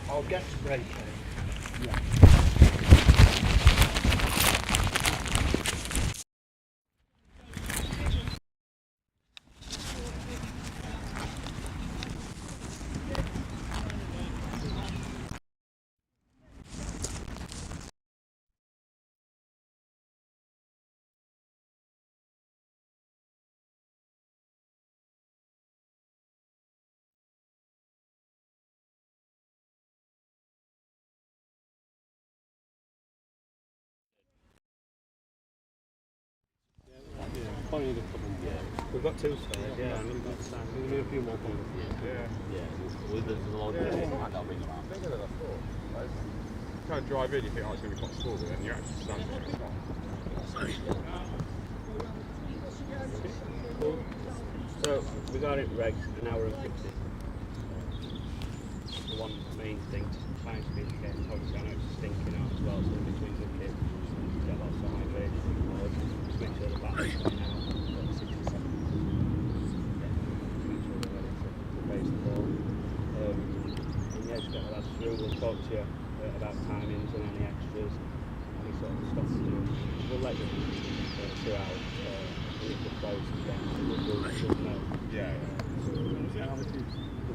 I'll get spray paint. Yeah. We've got two spares, yeah, and we've got Sam. We need a few more points. With the long Bigger than I thought. You kind of drive in, you think, oh, it's going to be quite small, but then you're actually standing there. So, we got it regged an hour and 50. The one main thing, trying to be getting obviously I know it's stinking out as well, so in between the kids, get lots of hydration, just make sure the battery's going out. We'll talk to you about timings and any extras, any sort of stuff to do. We'll let you throughout if the close again, we'll know. Yeah. And obviously, the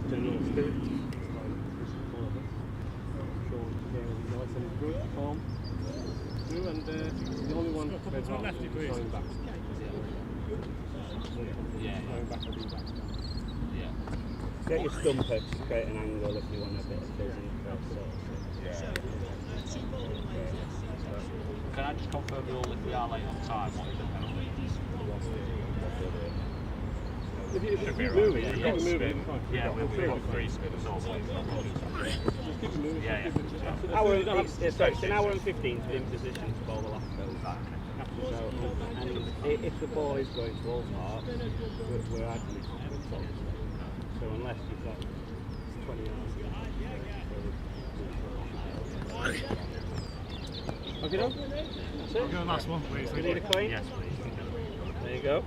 general spirit, like, this is all of us. Sean came with nice and good form. And the only one going back. Going back, I'll be back. Get your stumper to create an angle if you want a bit of fizzing. Can I just confirm the all if we are late on time? What is the penalty? If you move it, we've got spin. Yeah, we've got 3 spinners also. Just keep it moving. Yeah. It's an hour and 15 to be in position to bowl the last goal back. So, and if the ball is going to all park, we're adding it. So unless you've got 20 yards. Okay, no? That's it. I'll go last one, please. You need a coin? Yes, please. There you go.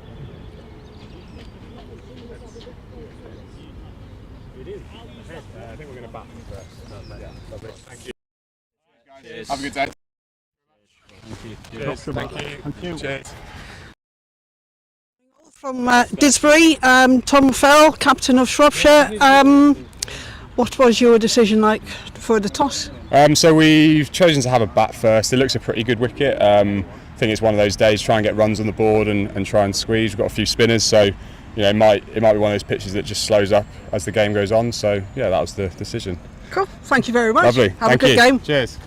It is. I think we're going to bat them first. Yeah, lovely. Thank you. Cheers. Have a good day. Thank you. Cheers. Thank you. Cheers. From Didsbury, Tom Fell, captain of Shropshire. What was your decision like for the toss? So we've chosen to have a bat first. It looks a pretty good wicket. I think it's one of those days, try and get runs on the board and try and squeeze. We've got a few spinners, so you know it might be one of those pitches that just slows up as the game goes on. So yeah, that was the decision. Cool. Thank you very much. Lovely. Have a good game. Cheers.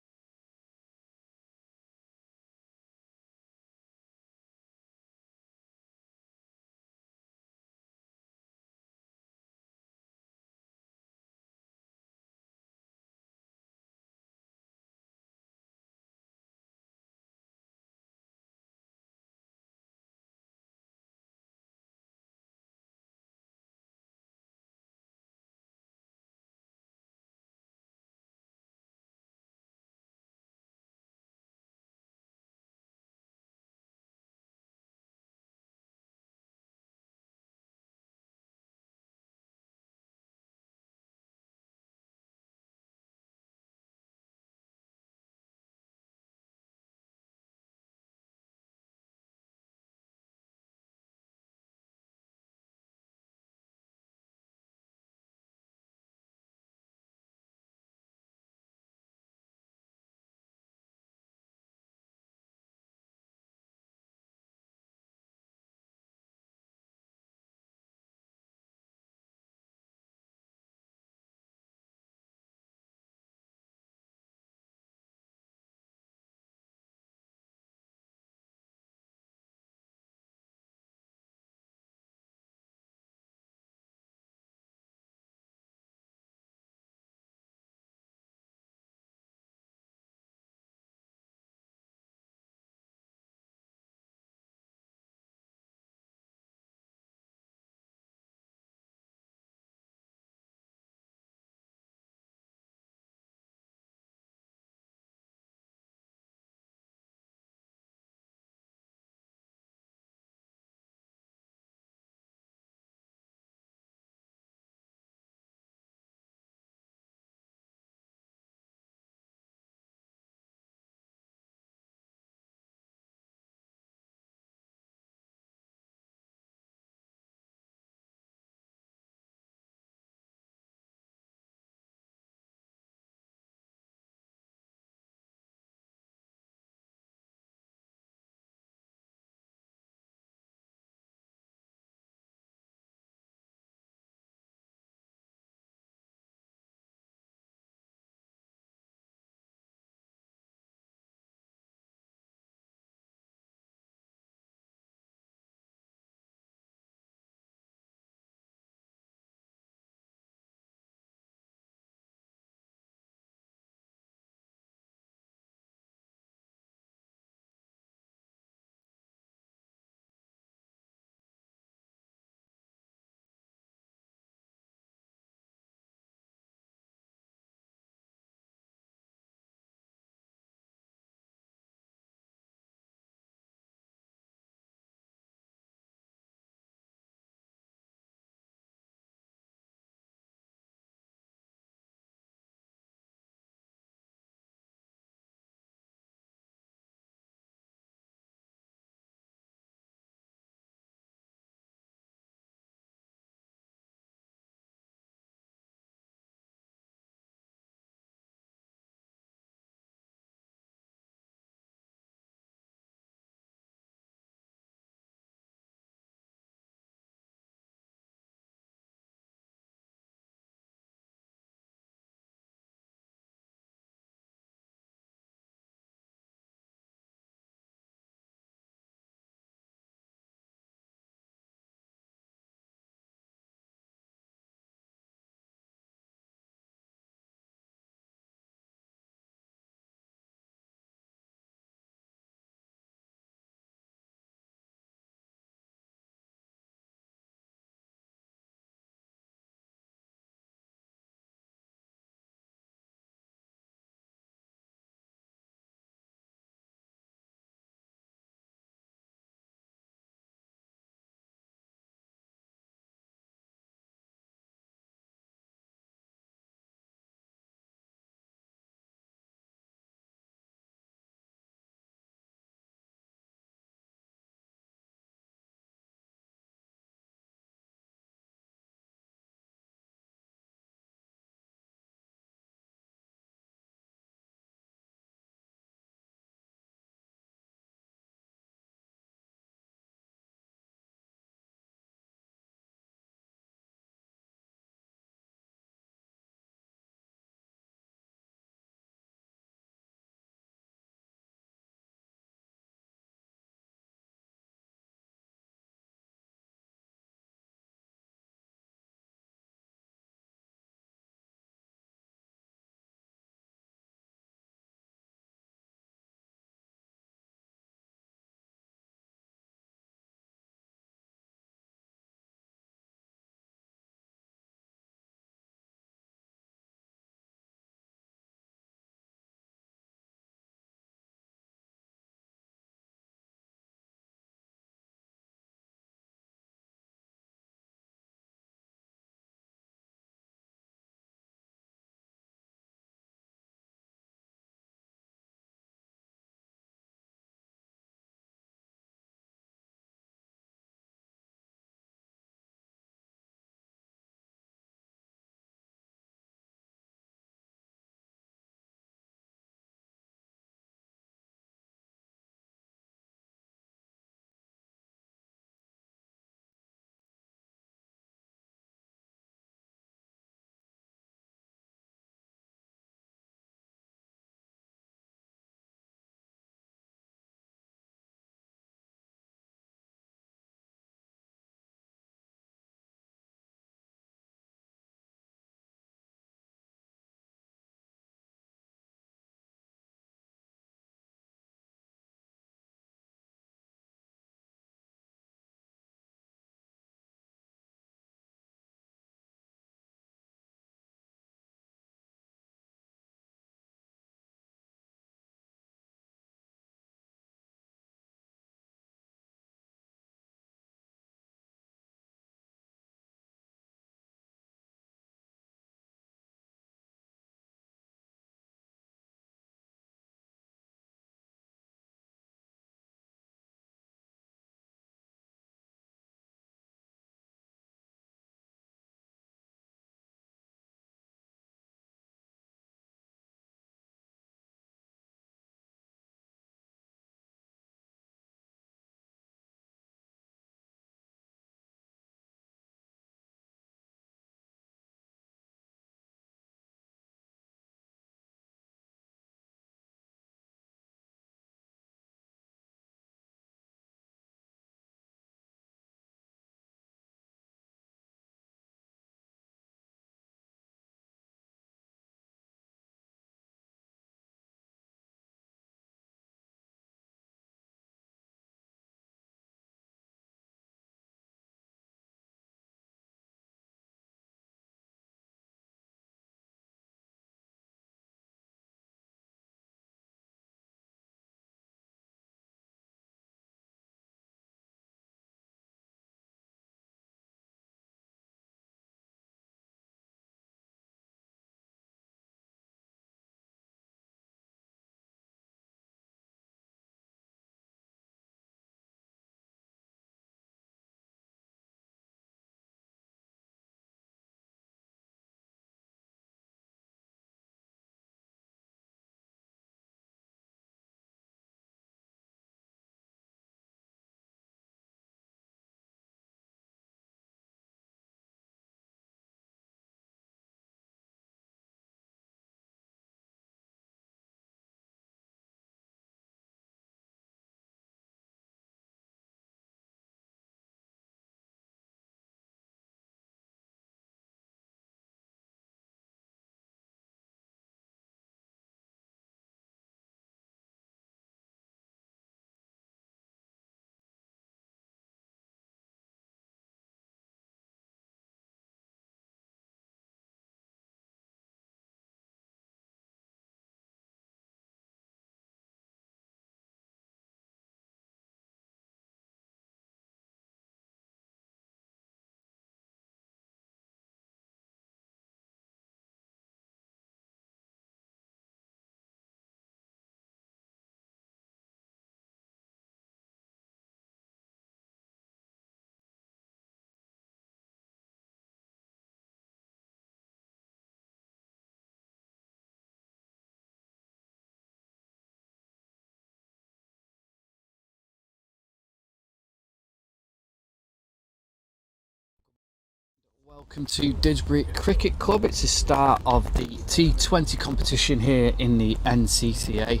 Welcome to Didsbury Cricket Club. It's the start of the T20 competition here in the NCCA.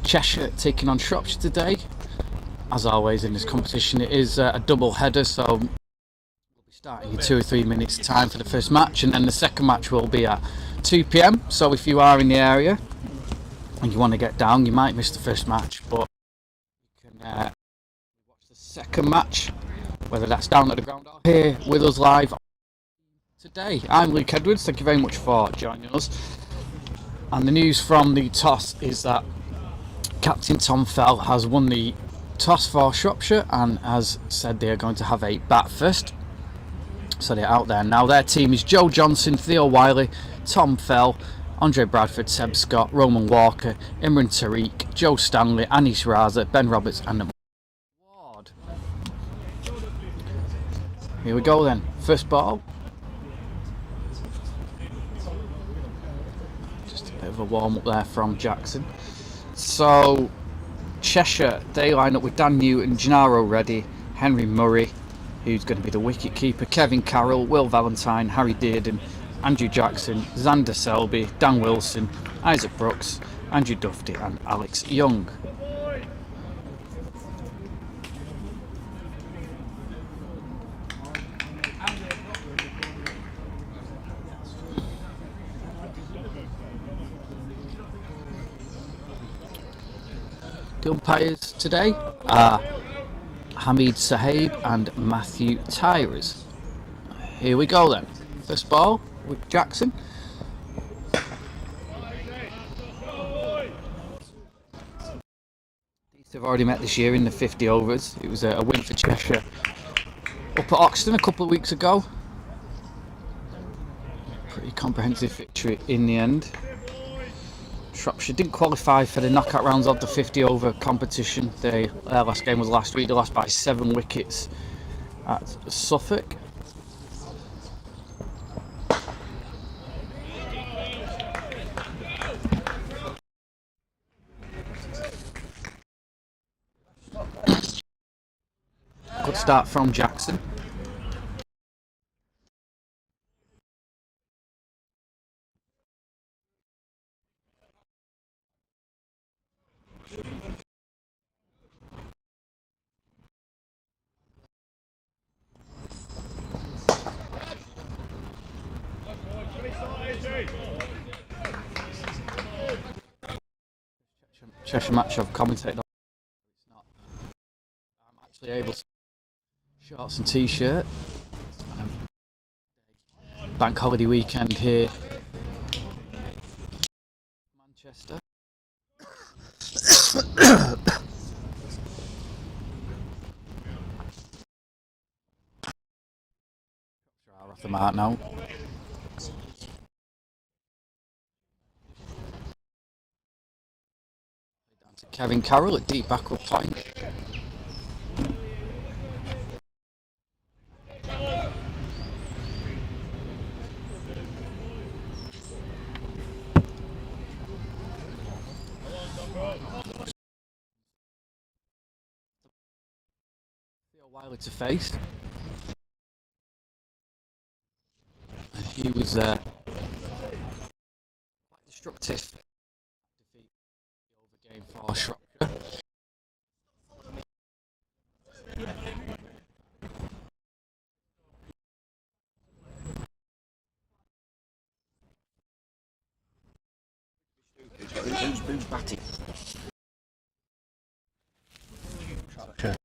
Cheshire taking on Shropshire today. As always in this competition, it is a double header, so we'll be starting in 2 or 3 minutes time for the first match, and then the second match will be at 2 p.m. So if you are in the area and you want to get down, you might miss the first match, but you can watch the second match, whether that's down at the ground or here with us live today. I'm Luke Edwards, thank you very much for joining us. And the news from the toss is that Captain Tom Fell has won the toss for Shropshire and has said they are going to have a bat first. So they're out there now. Their team is Joe Johnson, Theo Wiley, Tom Fell, Andre Bradford, Seb Scott, Roman Walker, Imran Tariq, Joe Stanley, Anis Raza, Ben Roberts and Ward. Here we go then. First ball. Just a bit of a warm up there from Jackson. So Cheshire, they line up with Dan Newton, Gennaro Reddy, Henry Murray, who's going to be the wicket keeper, Kevin Carroll, Will Valentine, Harry Dearden, Andrew Jackson, Xander Selby, Dan Wilson, Isaac Brooks, Andrew Duffy and Alex Young. The umpires today are Hamid Sahib and Matthew Tyrers. Here we go then. First ball with Jackson. These have already met this year in the 50 overs. It was a win for Cheshire up at Oxton a couple of weeks ago. Pretty comprehensive victory in the end. Shropshire didn't qualify for the knockout rounds of the 50 over competition. Their last game was last week. They lost by 7 wickets at Suffolk. Good start from Jackson. Cheshire match I've commentated on. It's not. I'm actually able to shorts and t-shirt. Bank holiday weekend here, Manchester. Are off the mark now. Down to Kevin Carroll at deep backward point. Theo Wiley to face. And he was quite destructive defeat the over game for Shropshire. Who's batting? Shropshire.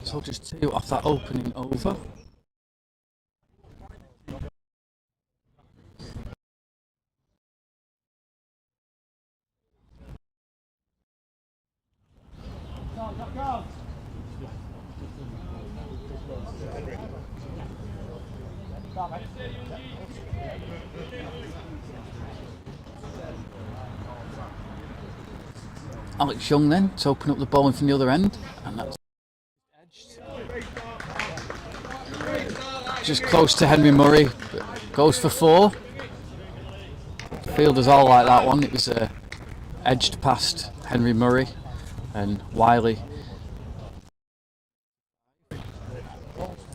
So just 2 off that opening over. Alex Young then to open up the bowling from the other end, and that's just close to Henry Murray, but goes for 4. Fielders all like that one. It was edged past Henry Murray, and Wiley.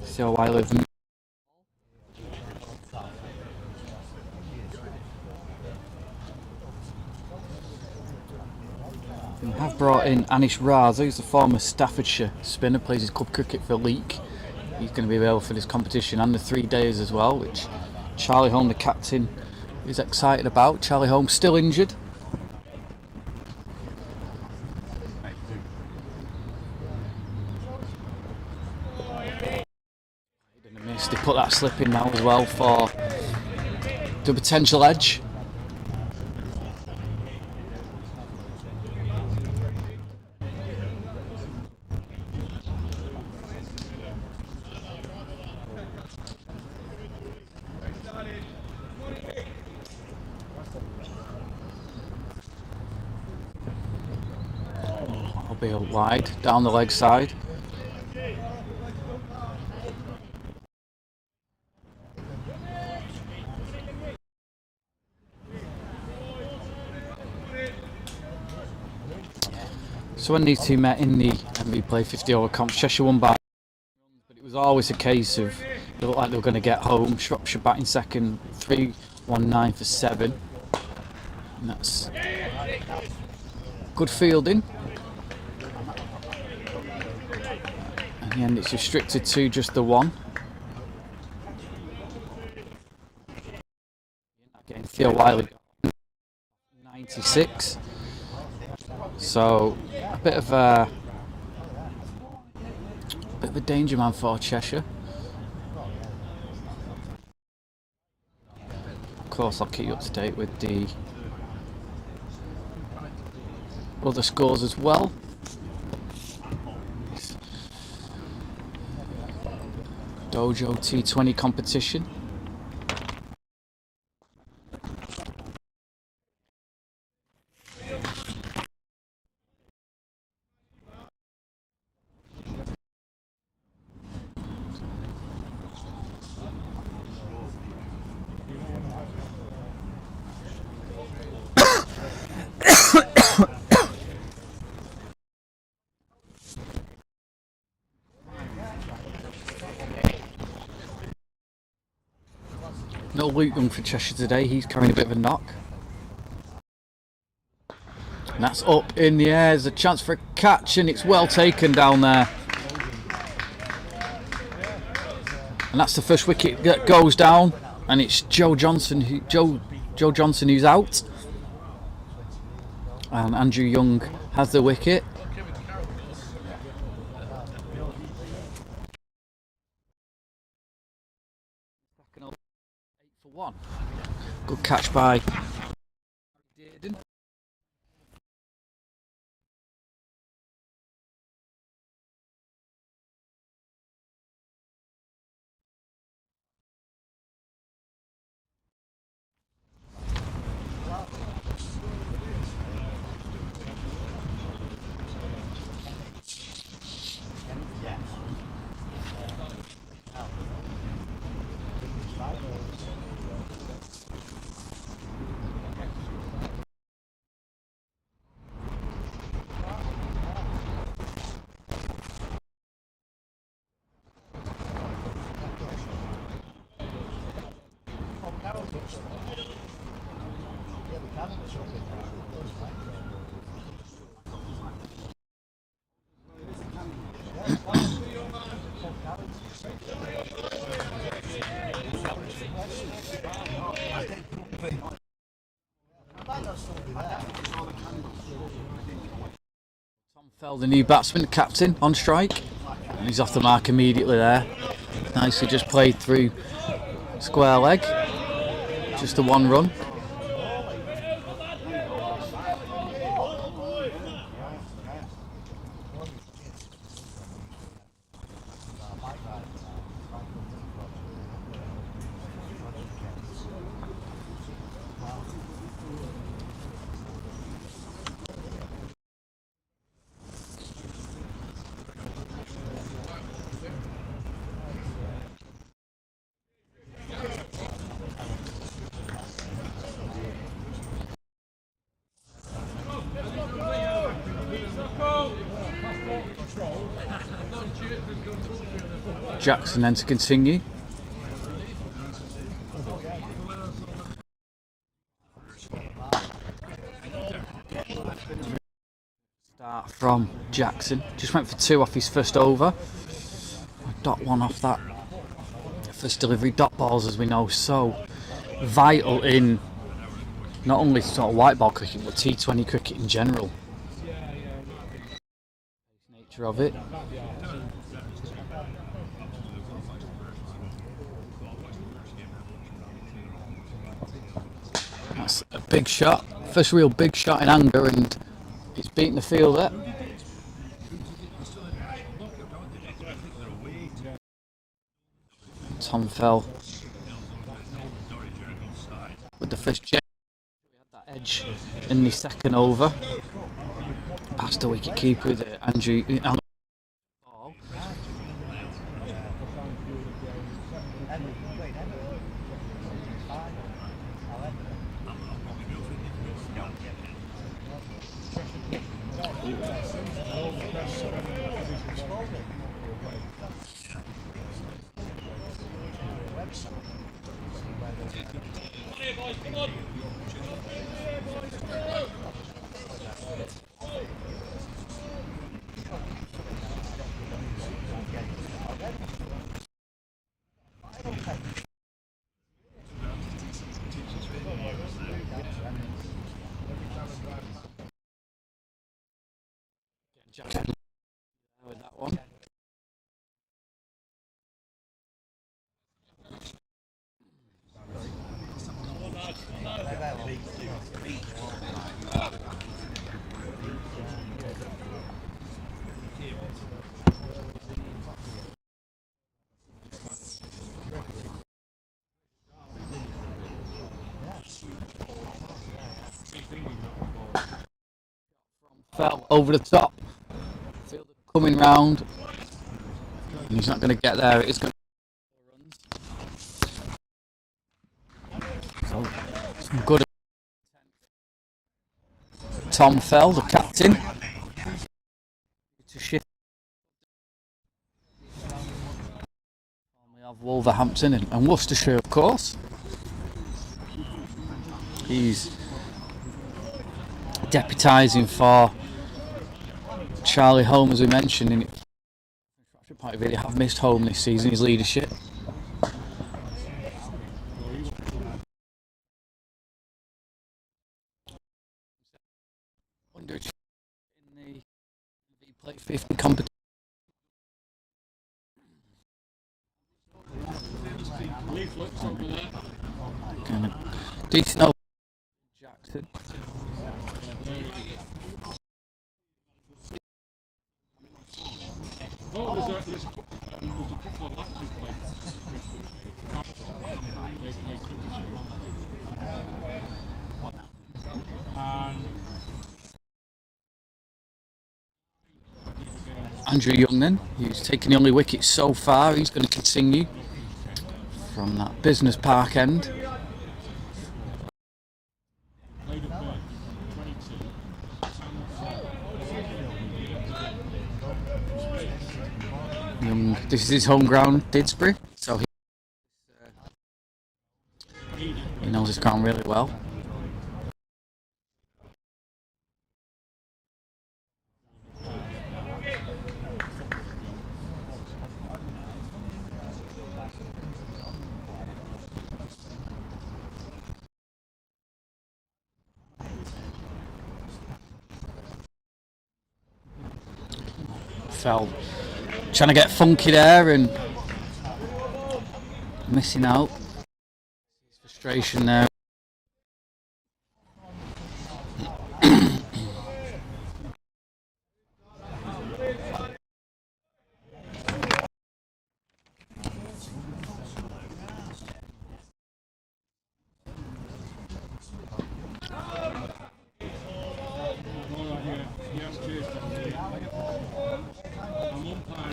See how Wiley we have brought in Anish Raza, who's the former Staffordshire spinner, plays his club cricket for Leek. He's going to be available for this competition and the 3 days as well, which Charlie Holm, the captain, is excited about. Charlie Holm still injured. They put that slip in now as well for the potential edge. I'll be wide down the leg side. So when these two met in the MV Play 50 over comp, Cheshire won by, but it was always a case of they looked like they were going to get home. Shropshire batting second, 3-1-9 for 7, and that's good fielding. In the end, it's restricted to just the 1. Again, Theo Wiley, 96. So a bit of a danger man for Cheshire. Of course, I'll keep you up to date with the other scores as well. Dojo T20 competition. No Luke Young for Cheshire today, he's carrying a bit of a knock. And that's up in the air, there's a chance for a catch and it's well taken down there. And that's the first wicket that goes down, and it's Joe Johnson who's out. And Andrew Young has the wicket. Good catch by Fell, the new batsman, captain, on strike, and he's off the mark immediately there. Nicely just played through square leg, just a 1 run. Jackson then to continue. Start from Jackson. Just went for 2 off his first over. Dot 1 off that first delivery. Dot balls, as we know, so vital in not only sort of white ball cricket but T20 cricket in general. Nature of it. That's a big shot. First real big shot in anger, and it's beating the fielder. Tom fell with the first jet. We had that edge in the second over. Past the wicket keeper, Andrew. With that one. Fell over the top. Fielder coming round. And he's not going to get there. It's going to. So, some good. Tom Fell, the captain. To shift. We have Wolverhampton and Worcestershire, of course. He's deputising for Charlie Holm, as we mentioned, and Shropshire really have missed home this season, his leadership. Wonder if in the play 50 competition. Decent over Jackson. Andrew Young then, who's taken the only wicket so far, he's going to continue from that business park end. This is his home ground, Didsbury, so he knows his ground really well. Fell trying to get funky there and missing out. His frustration there.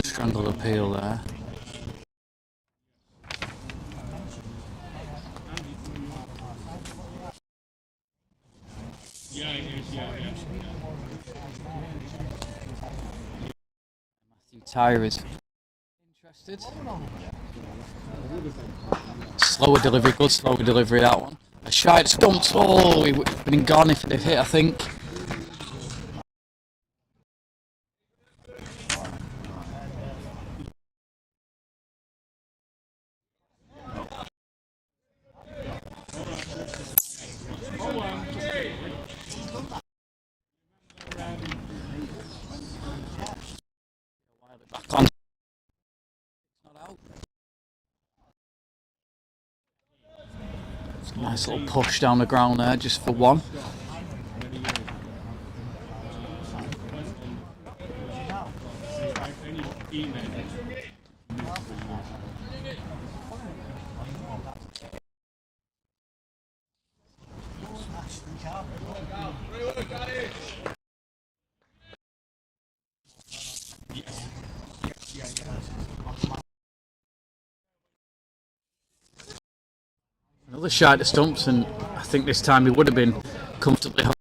Strangle appeal there. Matthew Tyrers. Interesting Rested. Slower delivery, good slower delivery that one. A shite stumps. Oh, he would have been gone if it had hit, I think. Back on. Not out. It's a nice little push down the ground there just for one. Another shot at stumps, and I think this time he would have been comfortably home.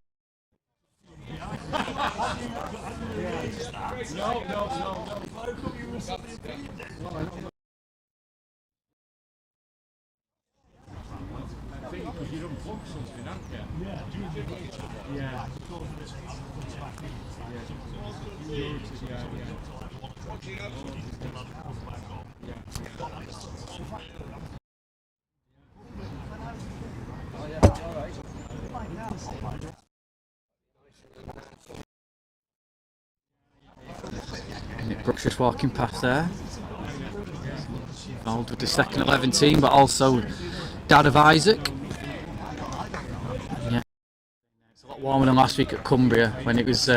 Brooks just walking past there. Involved with the second 11 team, but also dad of Isaac. Yeah, it's a lot warmer than last week at Cumbria when it was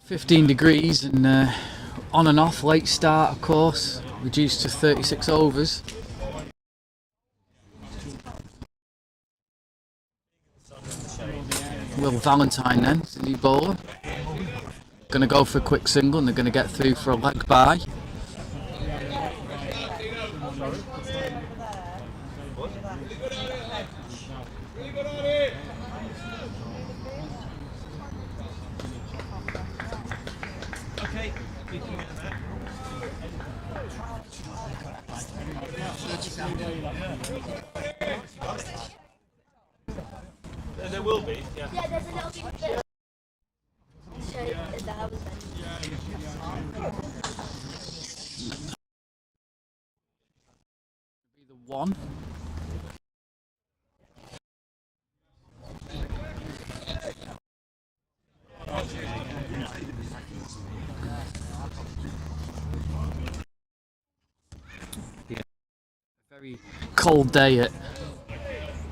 15 degrees and on and off. Late start, of course, reduced to 36 overs. Will Valentine then, the new bowler. Going to go for a quick single and they're going to get through for a leg bye. There will be, yeah. Yeah, there's a little bit. So that was Be the one. Yeah. A very cold day at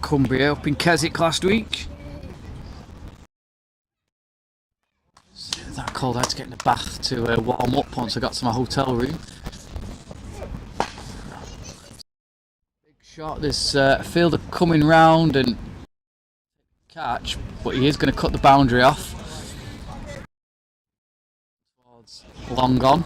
Cumbria up in Keswick last week. So that cold, I had to get in the bath to warm up once I got to my hotel room. Big shot, there's a fielder coming round and catch, but he is going to cut the boundary off. Towards long gone.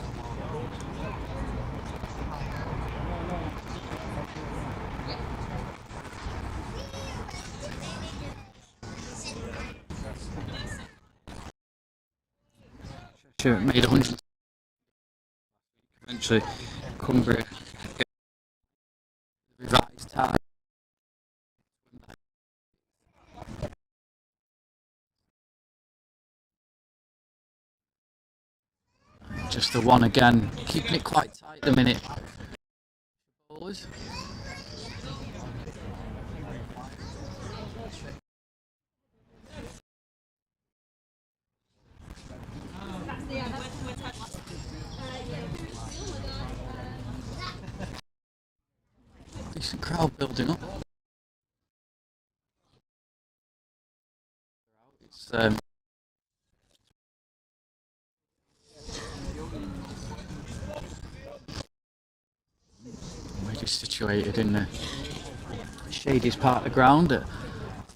Cheshire made 100. Eventually, Cumbria revised time. Just the one again, keeping it quite tight at the minute. Bowlers. Decent crowd building up. It's we're just situated in the shadiest part of the ground at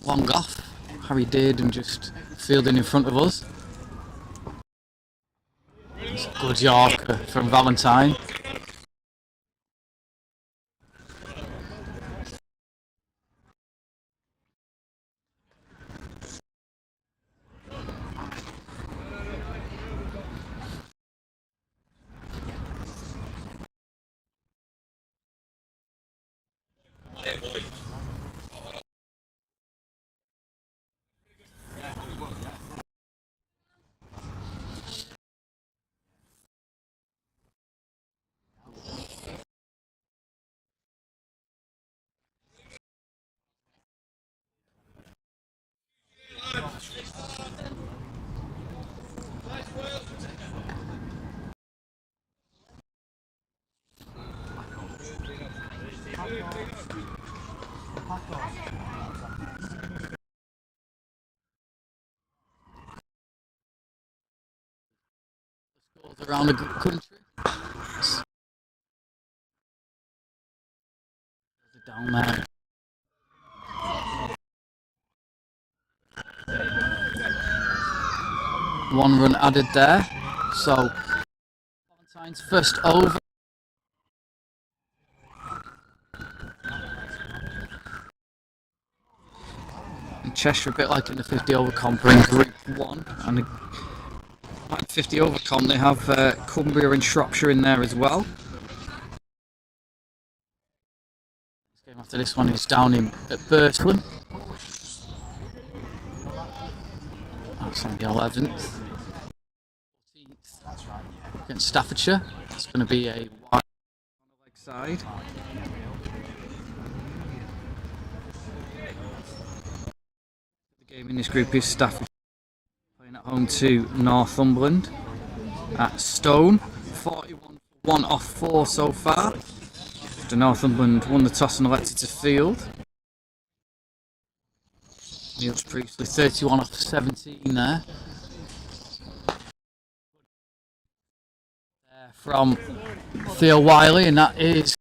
long off. Harry did and just fielding in front of us. It's a good Yorker from Valentine. around the country. Down there. One run added there. So Valentine's first over. And Cheshire, a bit like in the 50 over comp, are in Group 1. And like 50 over comp, they have Cumbria and Shropshire in there as well. This game after this one is down at Burslem. That's on the 11th. 14th against Staffordshire. It's going to be a wide on the leg side. The game in this group is Staffordshire playing at home to Northumberland at Stone. 41 for 1 off 4 so far. After Northumberland won the toss and elected to field. Niels Priestley 31 off 17 there. From Theo Wiley, and that is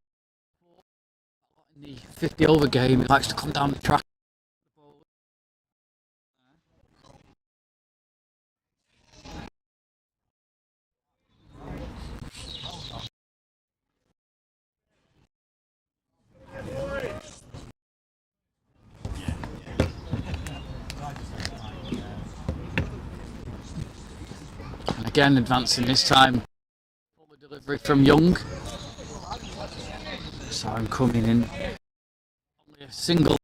in the 50 over game. He likes to come down the track. And again, advancing this time. Delivery from Young. So I'm coming in. Only a single.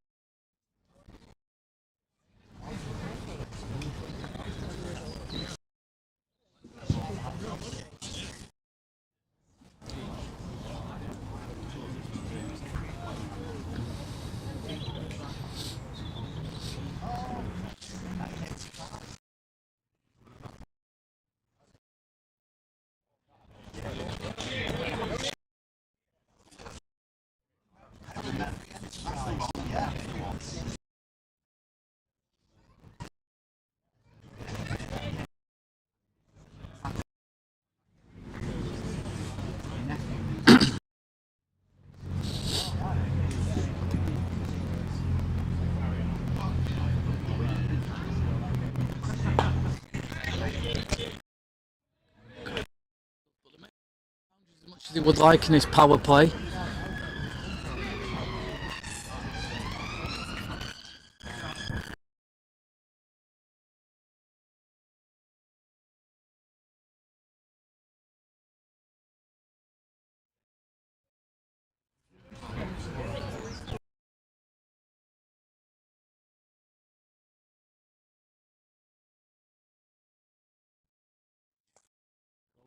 As he would like in his power play.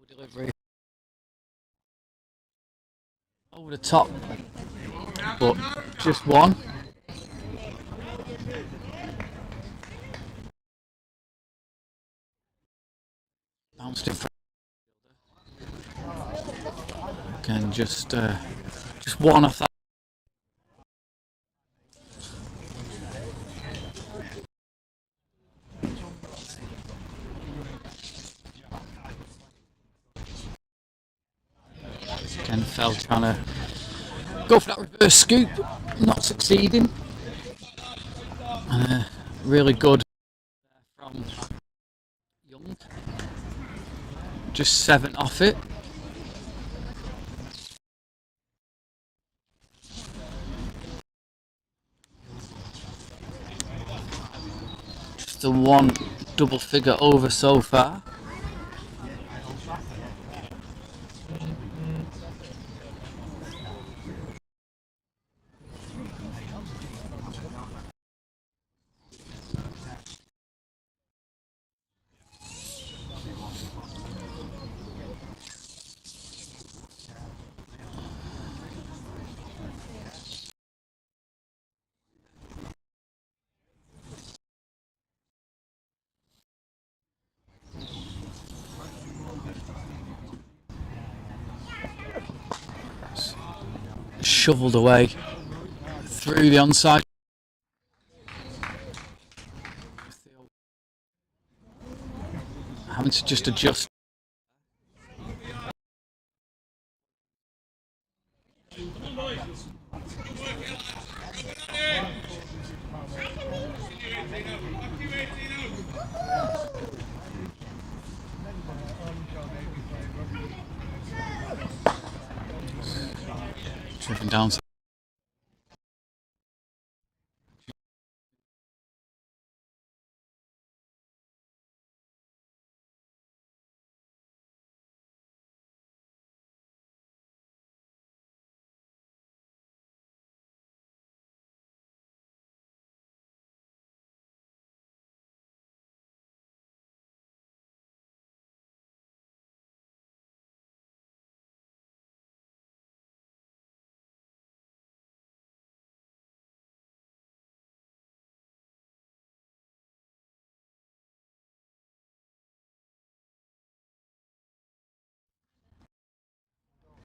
Delivery. Over the top, but just one. Bounced in front. Again, just one off that. Again, Fell trying to go for that reverse scoop, not succeeding. And really good from Young. Just 7 off it. Just the one double figure over so far. Shoveled away through the onside. Having to just adjust. moving down.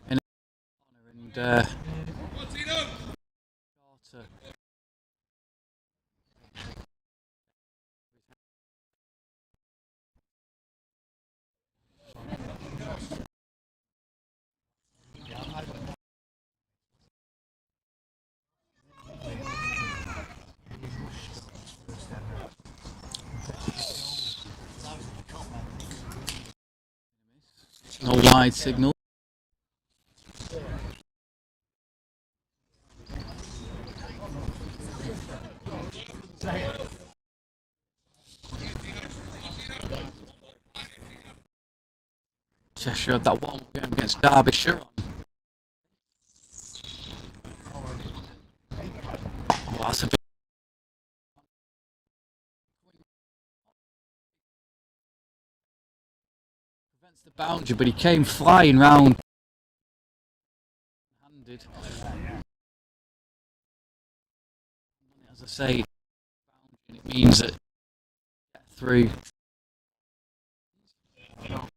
And no wide signal. Cheshire had that one game against Derbyshire on. Oh, that's a bit. Prevents the boundary, but he came flying round. Handed. As I say, it means that get through. Oh.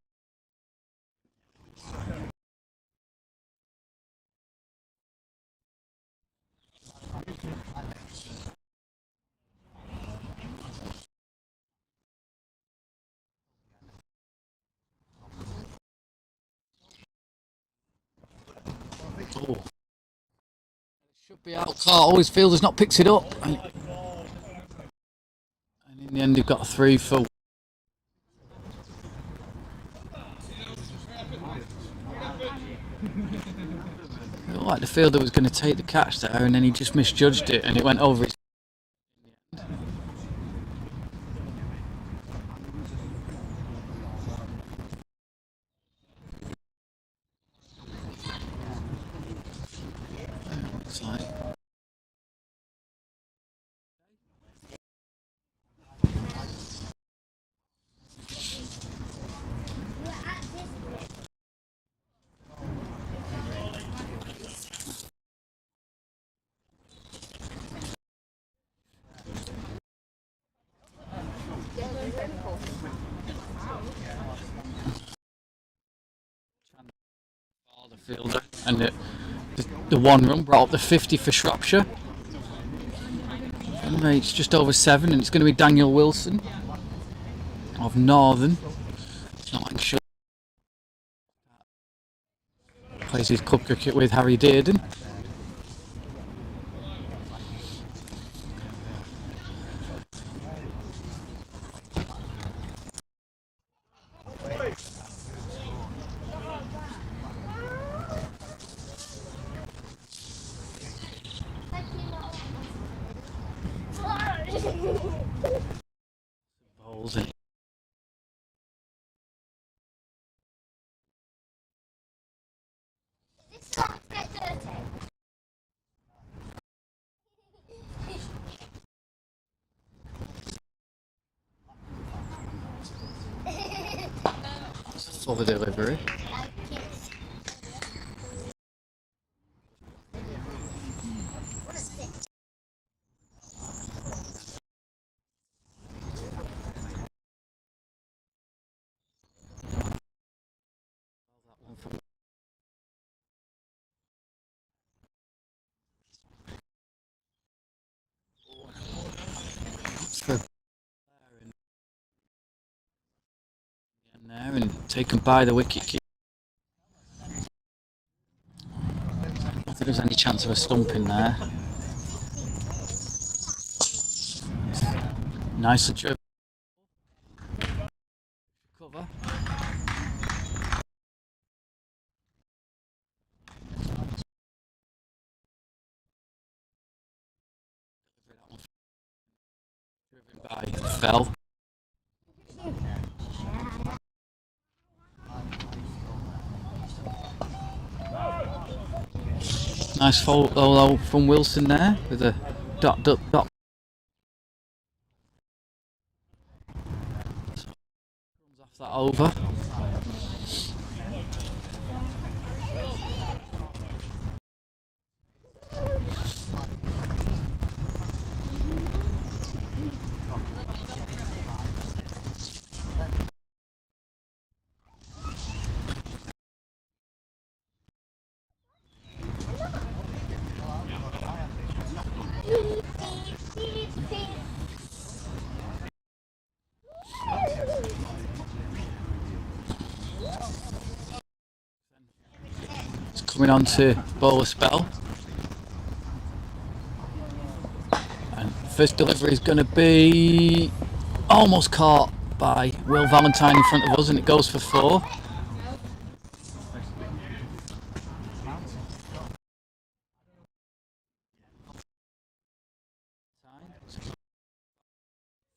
It should be out. Clark always feels has not picked it up. And in the end, they've got through for. It looked like the fielder was going to take the catch there, and then he just misjudged it, and it went over his. Looks like. The fielder, and the one run brought up the 50 for Shropshire. Anyway, it's just over 7, and it's going to be Daniel Wilson of Northern. Not sure. Plays his club cricket with Harry Dearden. Bowls in. For the delivery. There and taken by the wicket keeper. I don't think there's any chance of a stump in there. Nicely driven. Cover. By Fell. Nice follow from Wilson there with a dot. Runs off that over. It's coming on to bowl a spell. And first delivery is going to be almost caught by Will Valentine in front of us, and it goes for 4.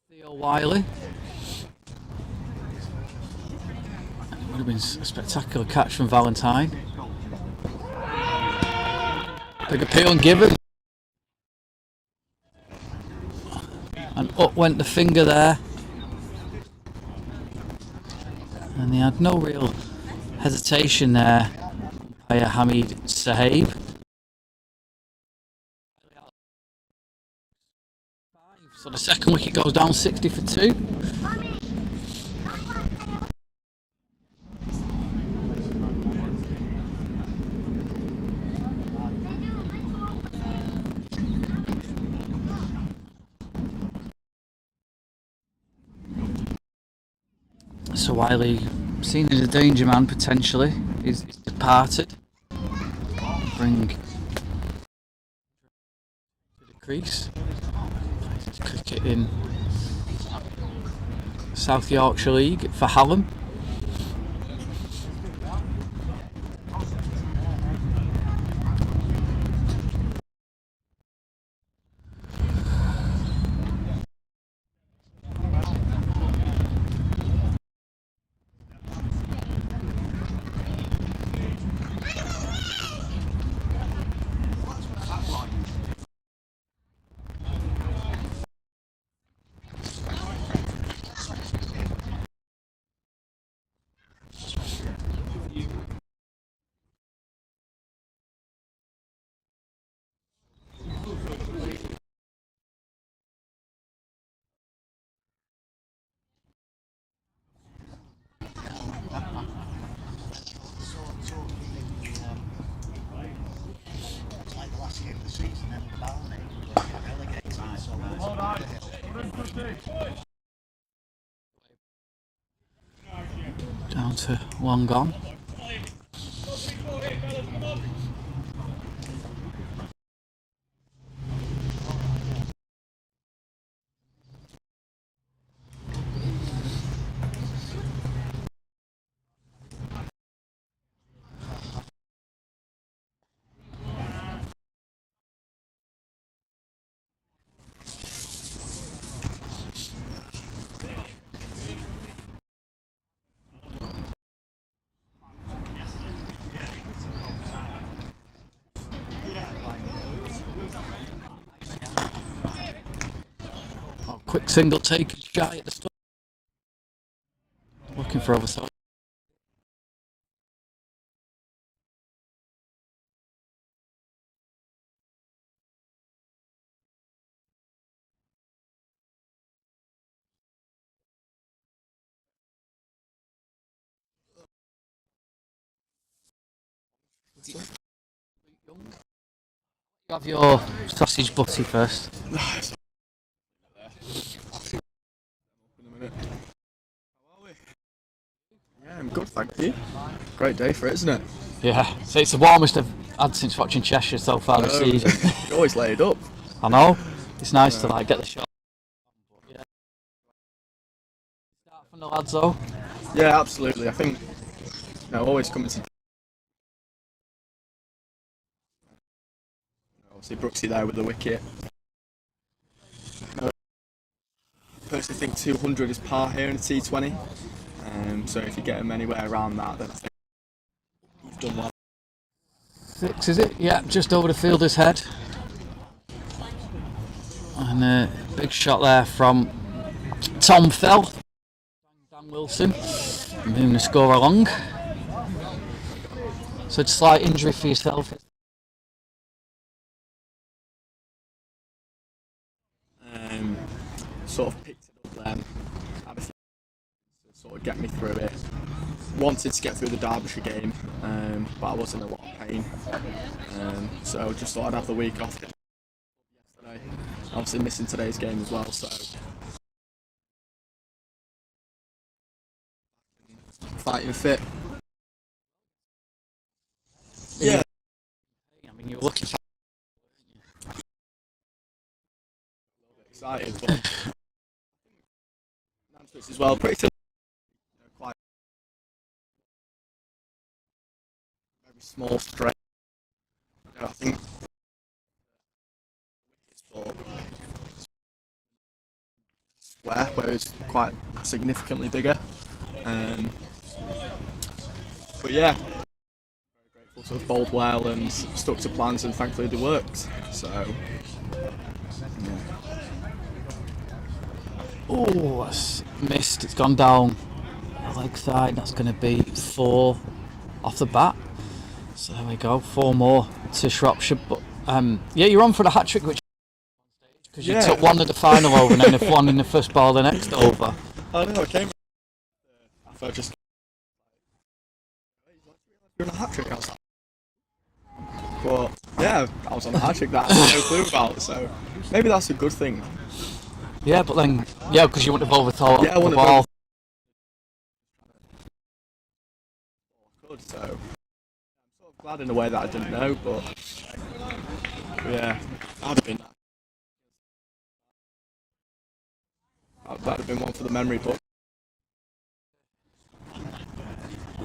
Theo Wiley. It would have been a spectacular catch from Valentine. Big appeal and given. And up went the finger there. And they had no real hesitation there by Hamid Sahib. So the second wicket goes down 60 for 2. So Wiley, seen as a danger man potentially, is departed. Bring to the crease. Cricket in South Yorkshire League for Hallam. Down to one gone. Quick single take, shy at the start. Looking for overside. You have your sausage butty first. Yeah, I'm good, thank you. Great day for it, isn't it? Yeah, so it's the warmest I've had since watching Cheshire so far this season. You're always laid up. I know. It's nice to like get the shot. Yeah. Start from the lads though. Yeah, absolutely. I think always coming to. Obviously, Brooksy there with the wicket. personally think 200 is par here in a T20. So if you get him anywhere around that, then I think you've done well. 6 is it? Yeah, just over the fielder's head. And a big shot there from Tom Fell. Dan Wilson moving the score along. So just slight injury for yourself. Sort of picked it up then, had a few to sort of get me through it. Wanted to get through the Derbyshire game, but I was in a lot of pain. So just thought I'd have the week off yesterday. Obviously missing today's game as well, so fighting fit. Yeah. I mean, you're looking for Excited, but as well, pretty similar, quite very small straight. I think it's for square, where it's quite significantly bigger. But yeah, very grateful to have bowled well and stuck to plans, and thankfully they worked. So yeah. Oh, that's missed. It's gone down the leg side. That's going to be 4 off the bat. So there we go. 4 more to Shropshire. But yeah, you're on for the hat trick, which because you took one at the final over and then if one in the first ball, the next over. I know. I came. I thought just. You're on a hat trick. I was like, but yeah, I was on a hat trick that I had no clue about. So maybe that's a good thing. Yeah, but then, yeah, because you wouldn't have overthought I the ball. Good, so I'm sort of glad in a way that I didn't know, but yeah, that'd have been that'd have been one for the memory book.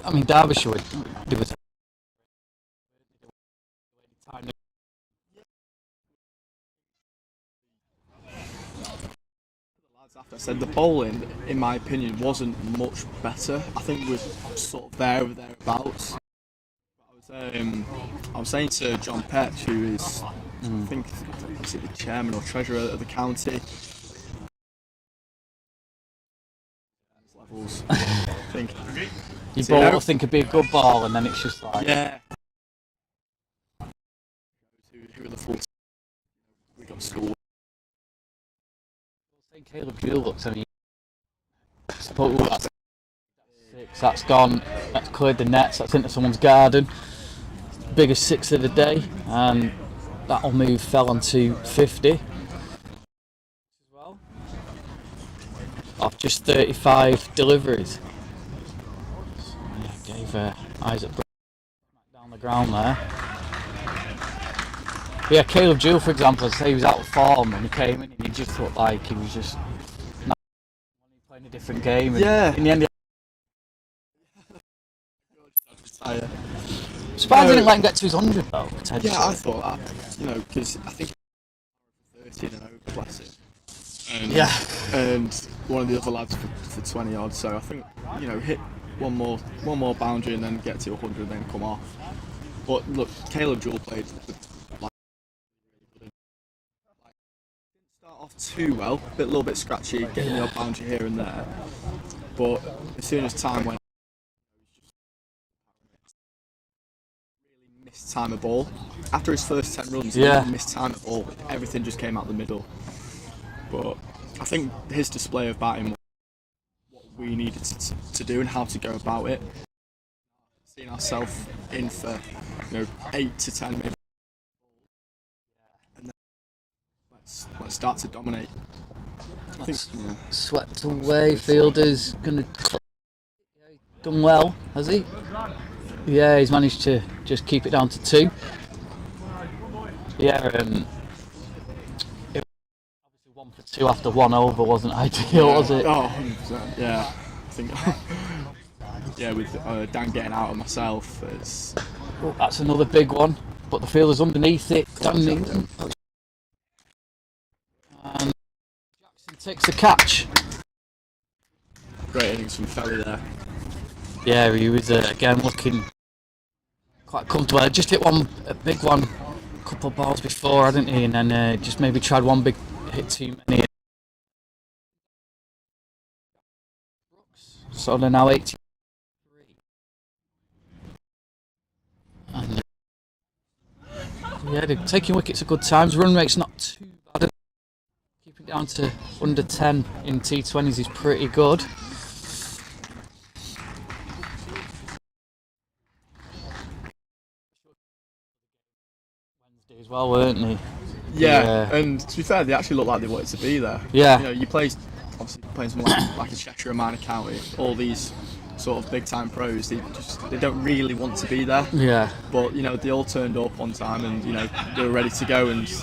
I mean, Derbyshire would do it. After I said the bowling, in my opinion, wasn't much better. I think we're sort of there or thereabouts. I was saying to John Petch, who is, I think, is it the chairman or treasurer of the county? Levels. I think. You both think it'd be a good ball, and then it's just like yeah. Who are the full? We got school. Caleb Jewell looks, I mean, that's 6, that's gone, that's cleared the nets, that's into someone's garden. Biggest 6 of the day, and that'll move Fell on to 50 as well, off just 35 deliveries. So, yeah, gave Isaac down the ground there. But yeah, Caleb Jewell, for example, I'd say he was out of form and he came in and he just looked like he was just playing a different game. And yeah. In the end, surprised he didn't let him get to his 100 though, potentially. Yeah, I thought that, because I think 13 and over, bless him. Yeah. And one of the other lads for 20 odd, so I think, hit one more boundary and then get to 100 and then come off. But look, Caleb Jewell played off too well, a little bit scratchy, getting the odd boundary here and there. But as soon as time went, really missed time of ball. After his first 10 runs, he missed time of ball. Everything just came out the middle. But I think his display of batting was what we needed to do and how to go about it. Seeing ourselves in for 8 to 10 maybe. Let's start to dominate. I think swept away. Fielder's gonna done well, has he? Yeah, he's managed to just keep it down to 2. Yeah, obviously 1 for 2 after 1 over wasn't ideal, was it? Oh, 100%. Yeah, I think. Yeah, with Dan getting out of myself, that's another big one. But the fielder's underneath it. Dan Jackson takes the catch. Great innings from Felly there. Yeah, he was again looking quite comfortable. Just hit a big one, a couple of balls before, hadn't he? And then just maybe tried one big hit too many. So they're now 83. And, yeah, they're taking wickets at good times. Run rate's not too bad. Keeping it down to under 10 in T20s is pretty good. Wednesday as well, weren't they? Yeah, and to be fair, they actually look like they wanted to be there. Yeah. You know, you play, obviously playing someone like a Cheshire minor county, all these sort of big time pros, they don't really want to be there. Yeah. But you know, they all turned up on time, and you know, they were ready to go, and you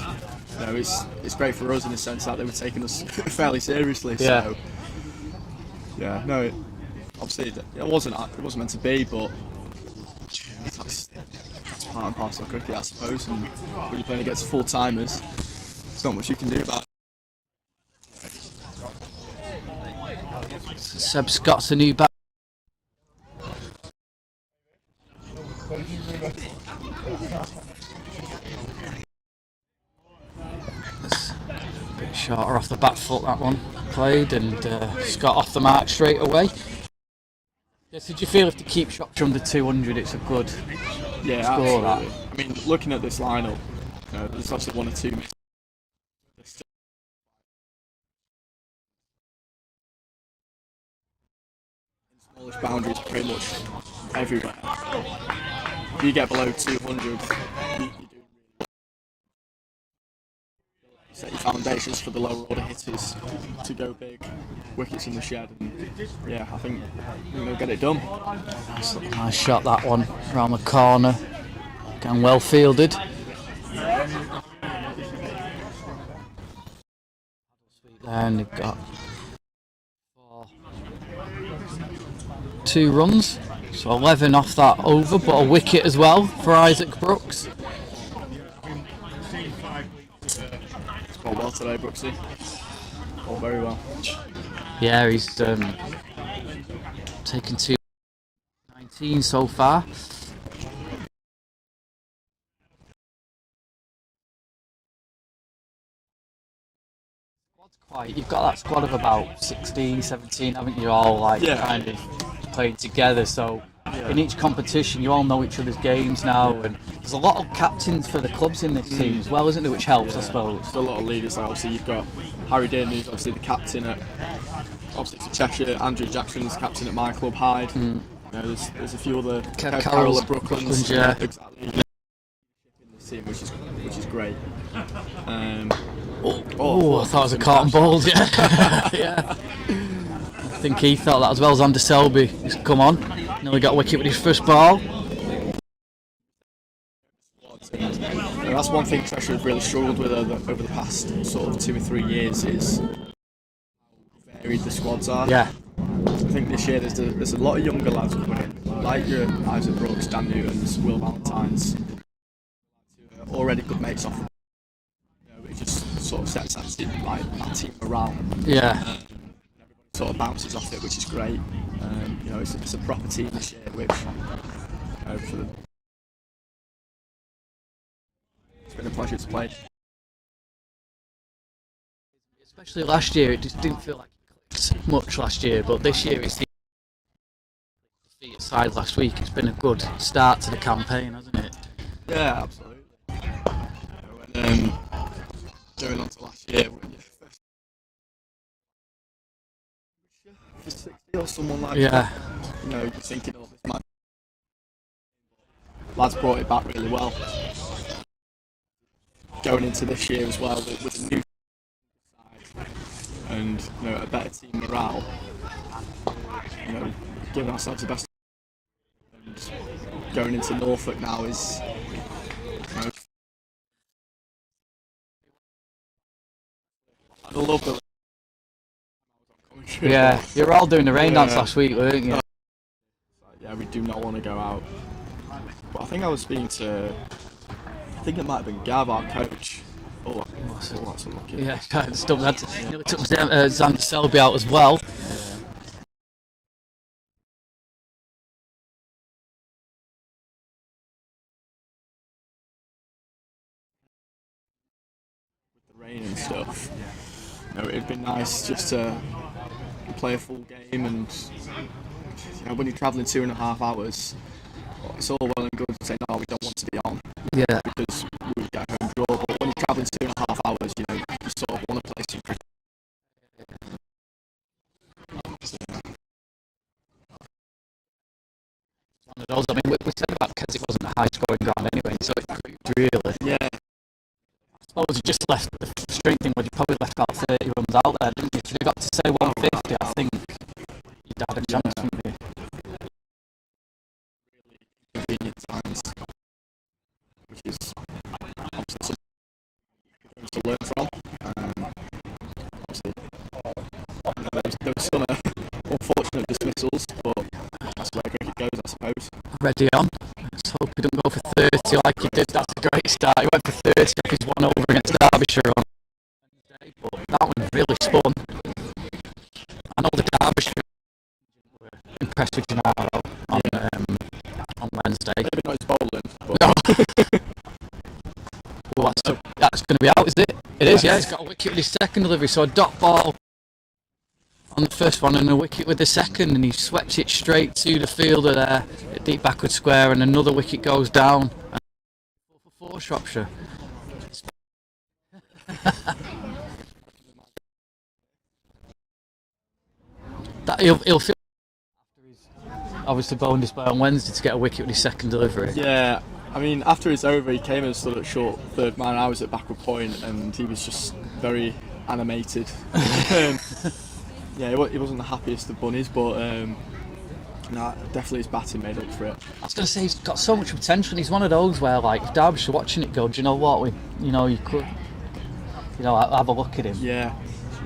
know, it's great for us in the sense that they were taking us fairly seriously. Yeah. So yeah, no, obviously it wasn't meant to be, but that's part and parcel of cricket, I suppose. And when you're playing against full timers, there's not much you can do about it. Seb Scott's a new bat. That's a bit shorter off the back foot, that one played, and Scott off the mark straight away. Yeah, so do you feel if to keep Shropshire under 200, it's a good score? Absolutely. That. I mean, looking at this lineup, there's obviously one or two misses. Smallish boundaries pretty much everywhere. If you get below 200, you do set your foundations for the lower order hitters to go big, wickets in the shed, and yeah, I think they'll get it done. Nice shot, that one around the corner, again well fielded. And they've got 2 runs, so 11 off that over, but a wicket as well for Isaac Brooks. Bowled well today, Brooksy. Bowled very well. Yeah, he's taken 219 so far. You've got that squad of about 16, 17, haven't you, all kind of playing together, so in each competition you all know each other's games now, and there's a lot of captains for the clubs in this team as well, isn't there, which helps, I suppose. There's a lot of leaders, like obviously you've got Harry Dean, who's obviously the captain at obviously for Cheshire, Andrew Jackson's captain at my club Hyde. You know, there's a few other Kev Carroll at Brooklands, yeah. Exactly. In this team, which is great. I thought it was a cotton ball. Yeah. Yeah. I think he thought that as well as Andy Selby. He's come on. Nearly got a wicket with his first ball. And that's one thing Cheshire have really struggled with over the past sort of 2 or 3 years, is how varied the squads are. Yeah. I think this year there's a lot of younger lads coming in, like your Isaac Brooks, Dan Newtons, Will Valentine's, already good mates off. It just sort of sets that team around. Yeah. Everybody sort of bounces off it, which is great. You know, it's a proper team this year, which it's been a pleasure to play. Especially last year, it just didn't feel like it clicked much last year, but this year it's the defeat side last week. It's been a good start to the campaign, hasn't it? Yeah, absolutely. And going on to last year, when you first 60 or someone like that, you know, you're thinking, oh, this might. Lads brought it back really well. Going into this year as well with a new side and, you know, a better team morale, you know, giving ourselves the best. And going into Norfolk now is, you know, I love the. Yeah, you were all doing the rain dance last week, weren't you? Yeah, we do not want to go out. But I think I was speaking to, I think it might have been Gav, our coach. Oh, Oh, that's unlucky. Yeah, still had nearly took Xander Selby out as well. The rain and stuff. It'd be nice just to play a full game, and when you're travelling 2.5 hours, it's all well and good to say no, we don't want to be on. Yeah. Because we get home draw. But when you're travelling 2.5 hours, you sort of want to play some cricket. One of those. I mean, we said about Kent, it wasn't a high scoring ground anyway, so it proved really. Yeah. I suppose you just left the strength thing where you probably left about 30 runs out there, didn't you? If you got to say 150, I think you'd had a chance, wouldn't you? Really convenient times, which is obviously something to learn from. Obviously, there was some unfortunate dismissals, but that's where cricket goes, I suppose. Ready on. Let's hope he didn't go for 30 like he did. That's a great start. He went for 30 off his one over against Derbyshire on Wednesday, but that one really spun. I know the Derbyshire were impressed with Gennaro on Wednesday. Maybe not his bowling, but No. Well, that's going to be out, is it? It is, yeah. He's got a wicket with his second delivery, so a dot ball on the first one and a wicket with the second, and he swept it straight to the fielder there at deep backward square, and another wicket goes down. 4 for Shropshire. That he'll feel after his obviously bowling display on Wednesday to get a wicket with his second delivery. yeah. I mean, after his over, he came and stood at short third man. I was at backward point, and he was just very animated. Yeah, he wasn't the happiest of bunnies, but definitely his batting made up for it. I was going to say he's got so much potential. He's one of those where, like, if Derbyshire watching it go, do you know what? You could, have a look at him. Yeah,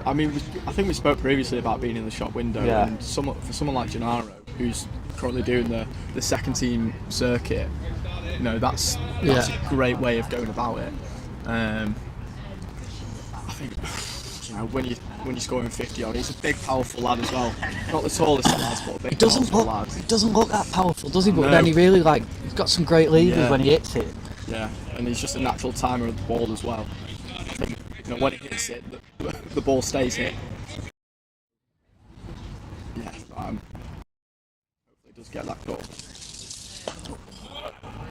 I mean, I think we spoke previously about being in the shop window, and for someone like Gennaro, who's currently doing the second team circuit, that's a great way of going about it. I think when you're scoring 50 odd, he's a big, powerful lad as well. Not the tallest of lads, but a big, powerful lad. He doesn't look that powerful, does he? But then he really he's got some great levers when he hits it. Yeah, and he's just a natural timer of the ball as well. I think when he hits it, the ball stays hit. Yeah, hopefully he does get that goal.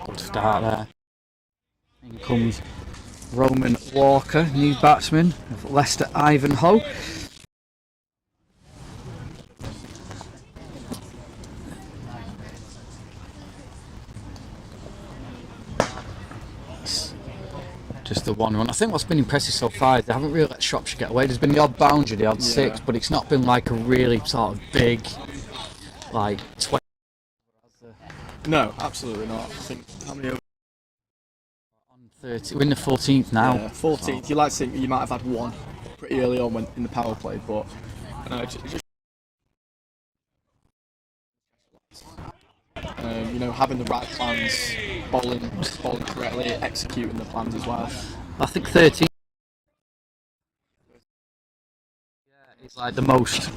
Good start there. In comes Roman Walker, new batsman of Leicester Ivanhoe. Just the one run. I think what's been impressive so far is they haven't really let Shropshire get away. There's been the odd boundary, the odd 6, but it's not been like a really sort of big, like 20. No, absolutely not. I think how many over? On 30. We're in the 14th now. Yeah, 14th. You like to think you might have had one pretty early on in the power play, but having the right plans, bowling correctly, executing the plans as well. I think 13. Yeah, it's like the most.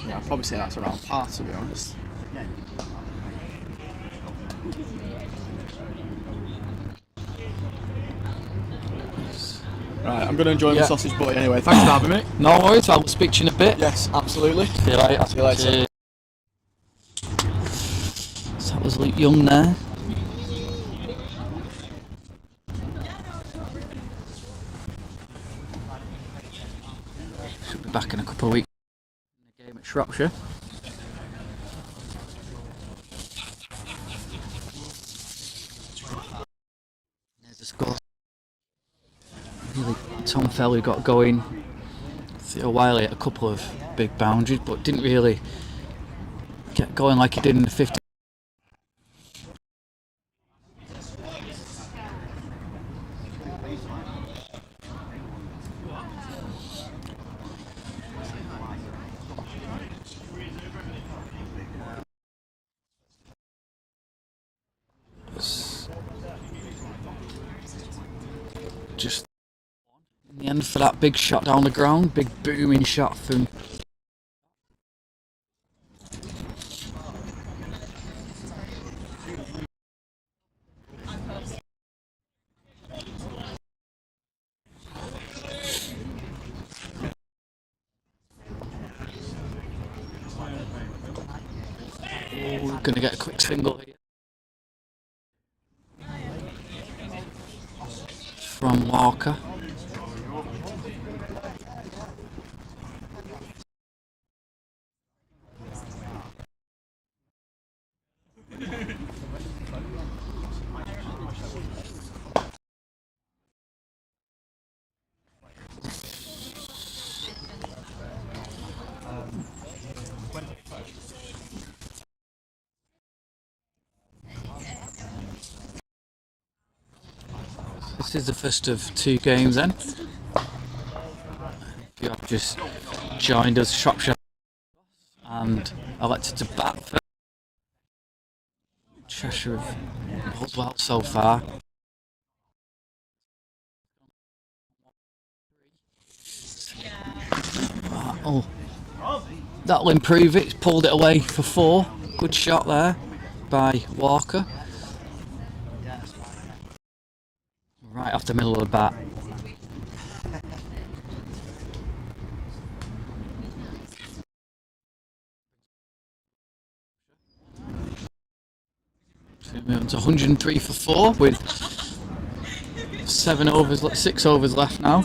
Yeah, I'd probably say that's around par, to be honest. Right, I'm going to enjoy my sausage butty anyway. Thanks for having me. No worries, I'll speak to you in a bit. Yes, absolutely. See you later. See you later. So that was Luke Young there. Should be back in a couple of weeks in the game at Shropshire. There's the score. Really, Tom Felly got going. Theo Wiley had a couple of big boundaries, but didn't really get going like he did in the 50. end for that big shot down the ground, big booming shot from. We're going to get a quick single here from Walker. This is the first of 2 games then. If you have just joined us, Shropshire and elected to bat for Cheshire have pulled well so far. Oh, that'll improve it. It's pulled it away for 4. Good shot there by Walker. Right off the middle of the bat. It's 103 for 4 with 6 overs left now.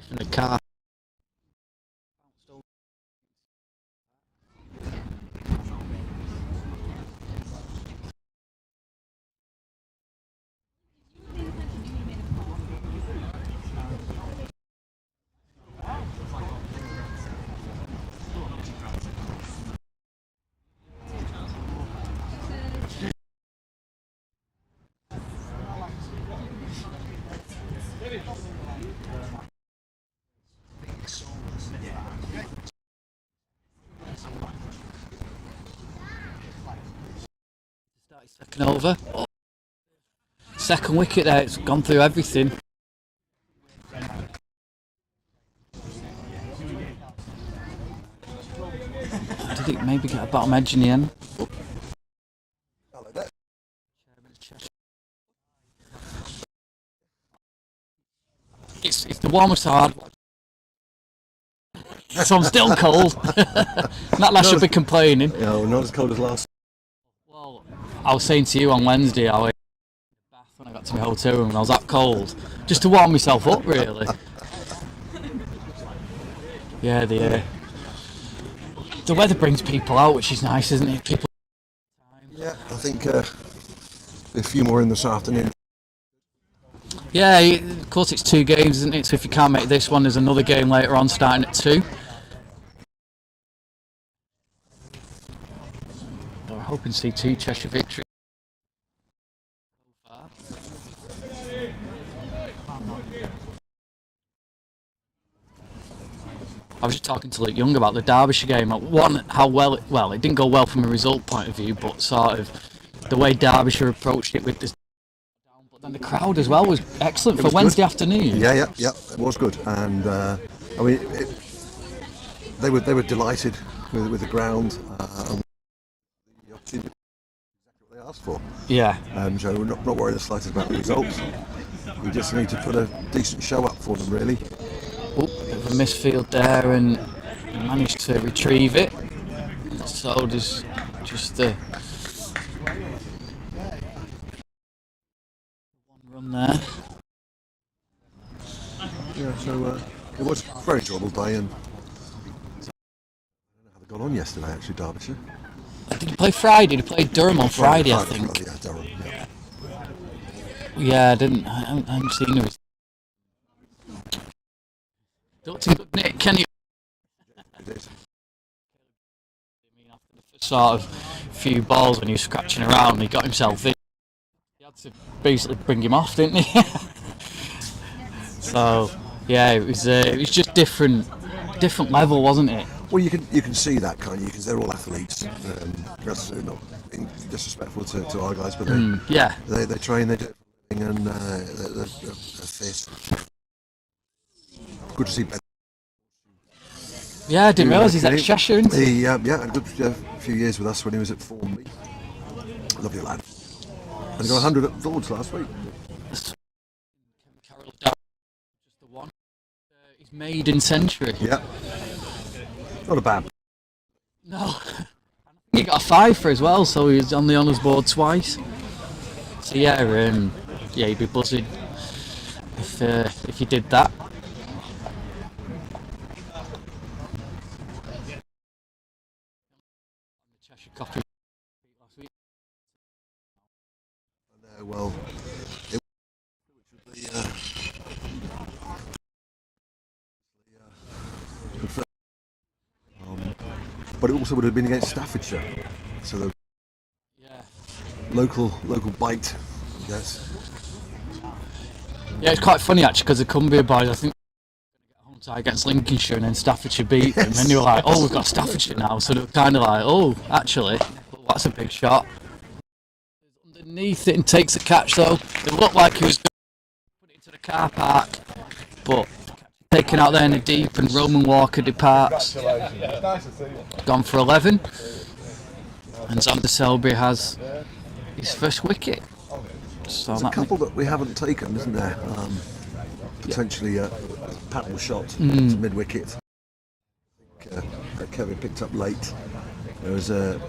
From the car. Second over. Oh. Second wicket there, it's gone through everything. Did it maybe get a bottom edge in the end? It's the warmest hard. So I'm still cold. Not that I should be complaining. No, not as cold as last. Well, I was saying to you on Wednesday, I was in the bath when I got to my hotel room and I was that cold. Just to warm myself up, really. Yeah, the weather brings people out, which is nice, isn't it? People. Yeah, I think a few more in this afternoon. Yeah, of course it's 2 games, isn't it? So if you can't make this one, there's another game later on starting at 2. We're hoping to see 2 Cheshire victories. I was just talking to Luke Young about the Derbyshire game. One, how well it didn't go well from a result point of view, but sort of the way Derbyshire approached it with this. But then the crowd as well was excellent for Wednesday afternoon. Yeah, it was good, and I mean, they were delighted with the ground and the opportunity, exactly what they asked for. Yeah. So we're not worried the slightest about the results. We just need to put a decent show up for them, really. Oh, bit of a misfield there, and managed to retrieve it. So there's just the one run there. Yeah, so it was a very enjoyable day, and I don't know how they got on yesterday, actually, Derbyshire. Did he play Friday? He played Durham on Friday, I think. Yeah, Durham, yeah. Yeah, I haven't seen him. Don't take good Nick, can you? after the sort of few balls when he was scratching around, he got himself in. He had to basically bring him off, didn't he? So yeah, it was just different level, wasn't it? Well, you can see that, can't you? Because they're all athletes. That's not being disrespectful to our guys, but they train, they do it for a living, and they're fit. Good to see Ben. Yeah, I didn't realise he's at Cheshire, isn't he? He had a good few years with us when he was at Formby. Lovely lad. And he got 100 at Lords last week. Carroll down, just the one. His maiden century. Yeah. Not a bad. No. He got a 5 for as well, so he was on the honours board twice. So yeah, he'd be buzzing if he did that. Cheshire copy last week. Well, it but it also would have been against Staffordshire, so the local bite, I guess. Yeah, it's quite funny actually because the Cumbria boys, I think, home tie against Lincolnshire and then Staffordshire beat them, and they were like, "Oh, we've got Staffordshire now," so they were kind of like, "Oh, actually, that's a big shot." Underneath it and takes a catch though. It looked like he was going to put it into the car park, but taken out there in the deep, and Roman Walker departs. Gone for 11, and Xander Selby has his first wicket. So there's a couple that we haven't taken, isn't there? Potentially a paddle shot to mid-wicket. That Kevin picked up late. There was a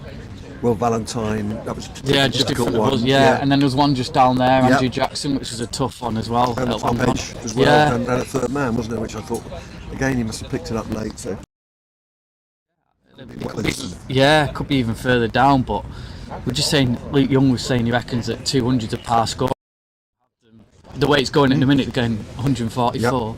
Valentine. That was a difficult one. And then there was one just down there, Andrew Jackson, which was a tough one as well. And the top edge as well, and a third man, wasn't it? Which I thought, again, he must have picked it up late. So could be even further down, but we're just saying. Luke Young was saying he reckons that 200's a par score. The way it's going in a minute, they're going 144.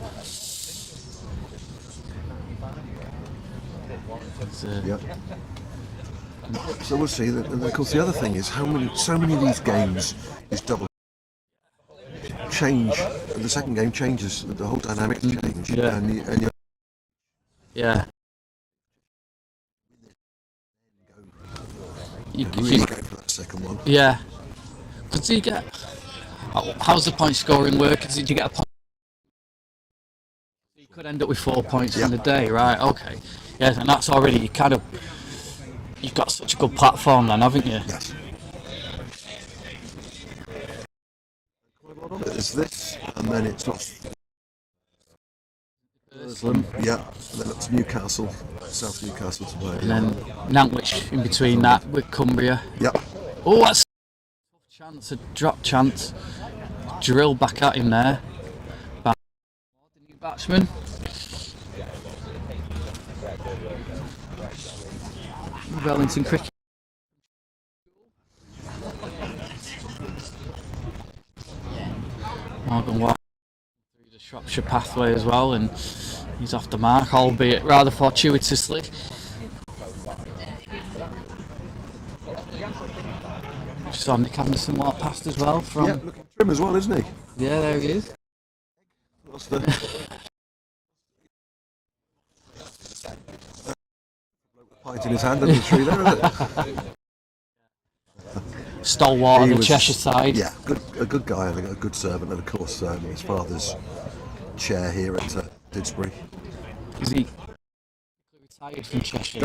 So we'll see. And of course, the other thing is so many of these games is double change. The second game changes, the whole dynamic change. You really go for that second one. Yeah. Did you get? How's the point scoring work? Did you get a point? You could end up with 4 points in the day, right? Okay. Yeah, and that's already you've got such a good platform then, haven't you? Yes. It's this, and then it's off. Yeah, and then it's Newcastle, South Newcastle to play. And then Nantwich in between that with Cumbria. Yep. Oh, that's a chance, a drop chance. Drill back at him there. The new batsman. Wellington cricket. Morgan Walker through the Shropshire pathway as well, and he's off the mark, albeit rather fortuitously. Just saw Nick Anderson walk past as well from. Yeah, looking trim as well, isn't he? Yeah, there he is. What's the pint in his hand under the tree there, isn't it? Stalwart on the Cheshire side. Yeah, a good guy, I think, a good servant, and of course his father's chair here at Didsbury. Is he retired from Cheshire?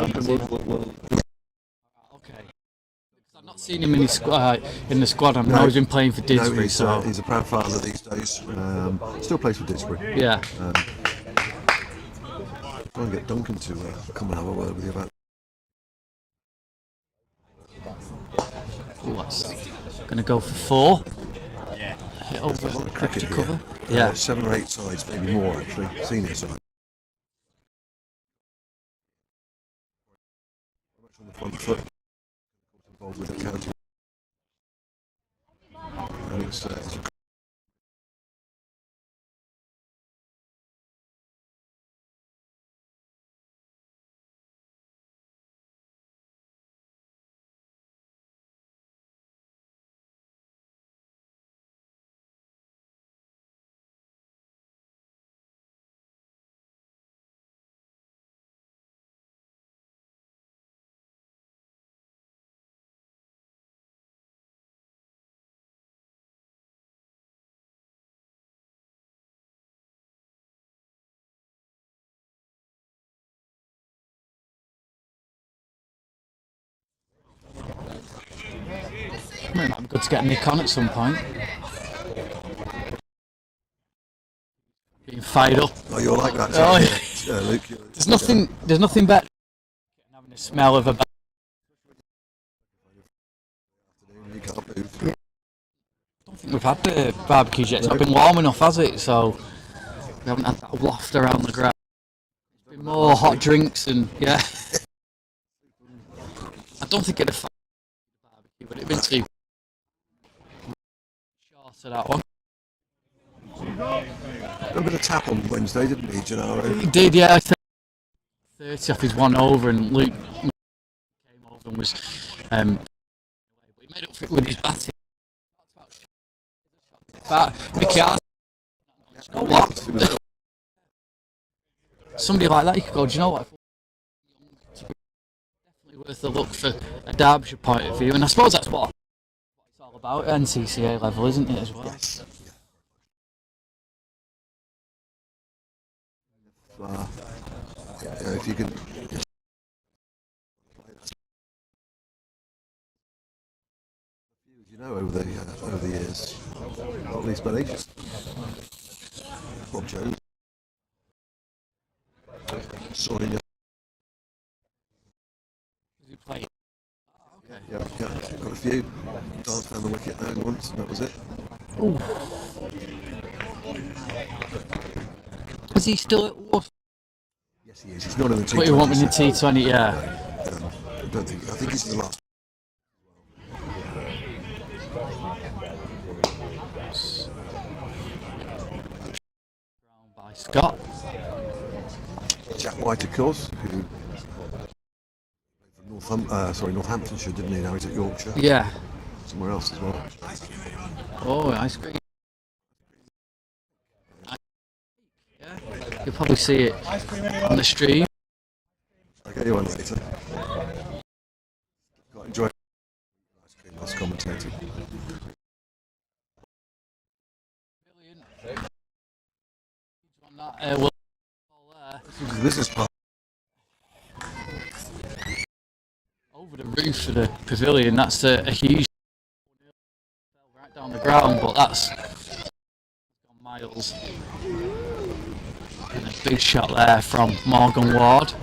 Okay. I've not seen him in the squad. I've always been playing for Didsbury. No, he's a proud father these days. Still plays for Didsbury. Yeah. Try and get Duncan to come and have a word with you about. Going to go for 4. Yeah. Hit over a lot of cricket extra here. cover. Yeah. 7 or 8 sides, maybe more actually. Senior side. Much on the front foot. Involved with the county. And it's It might be good to get Nick on at some point. Being fired up. Oh, you're like that, Oh, Luke. There's nothing better than having the smell of a You can't move. I don't think we've had the barbecues yet. It's not been warm enough, has it? So we haven't had that waft around the ground. It's been more hot drinks and yeah. I don't think it'd have barbecue, but it'd been too short of that one. A bit of tap on Wednesday, didn't he, Gennaro? He did, yeah. 30 off his one over, and Luke came over and was. He made up for it with his batting. Mickey Hart. What? Somebody like that, you could go, do you know what? Definitely worth a look for a Derbyshire point of view, and I suppose that's what it's all about at NCCA level, isn't it, as well? Yes. If you can. You know, over the years, not least but ages. Bob Jones. Saw him. Does he play? Okay. Yeah, got a few. Danced down the wicket there once, and that was it. Ooh. Is he still at Worcester? Yes, he is. He's not in the T20. What you want in the T20, yeah. I think he's in the last. By Scott. Jack White, of course, who from Northamptonshire, didn't he? Now he's at Yorkshire. Yeah. Somewhere else as well. Oh, ice cream. Yeah. You'll probably see it on the stream. I'll get you one later. Quite enjoy ice cream as commentator. Brilliant. Well, This is the business part. over the roof of the pavilion, that's a huge right down the ground, but that's gone miles. And a big shot there from Morgan Ward.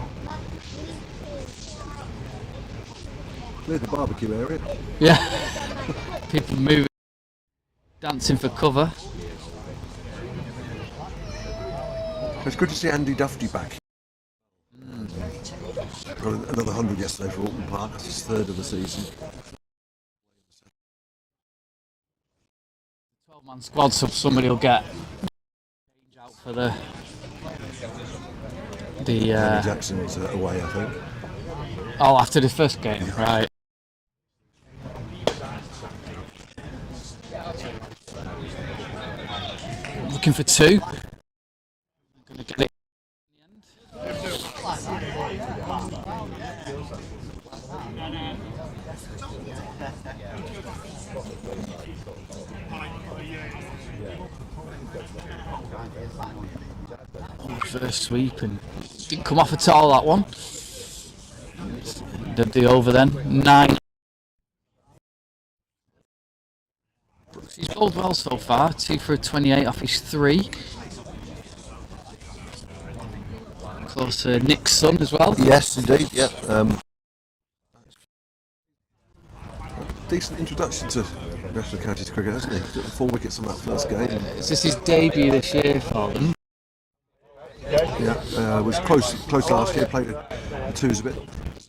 Clear the barbecue area. Yeah, people moving, dancing for cover. It's good to see Andy Duffy back. Got another 100 yesterday for Alton Park. That's his third of the season. 12-man squad, so somebody will get change out for the Danny Jackson's away, I think. Oh, after the first game, right. Looking for two. Gonna get it in the end. First sweep and didn't come off at all, that one. Did the over then. 9. He's bowled well so far. 2 for a 28 off his 3. Close to Nick's son as well. Yes, indeed. Yeah. Decent introduction to National Counties cricket, hasn't he? Got 4 wickets on that first game. Is this his debut this year for them? Yeah, was close last year. Played a twos a bit. In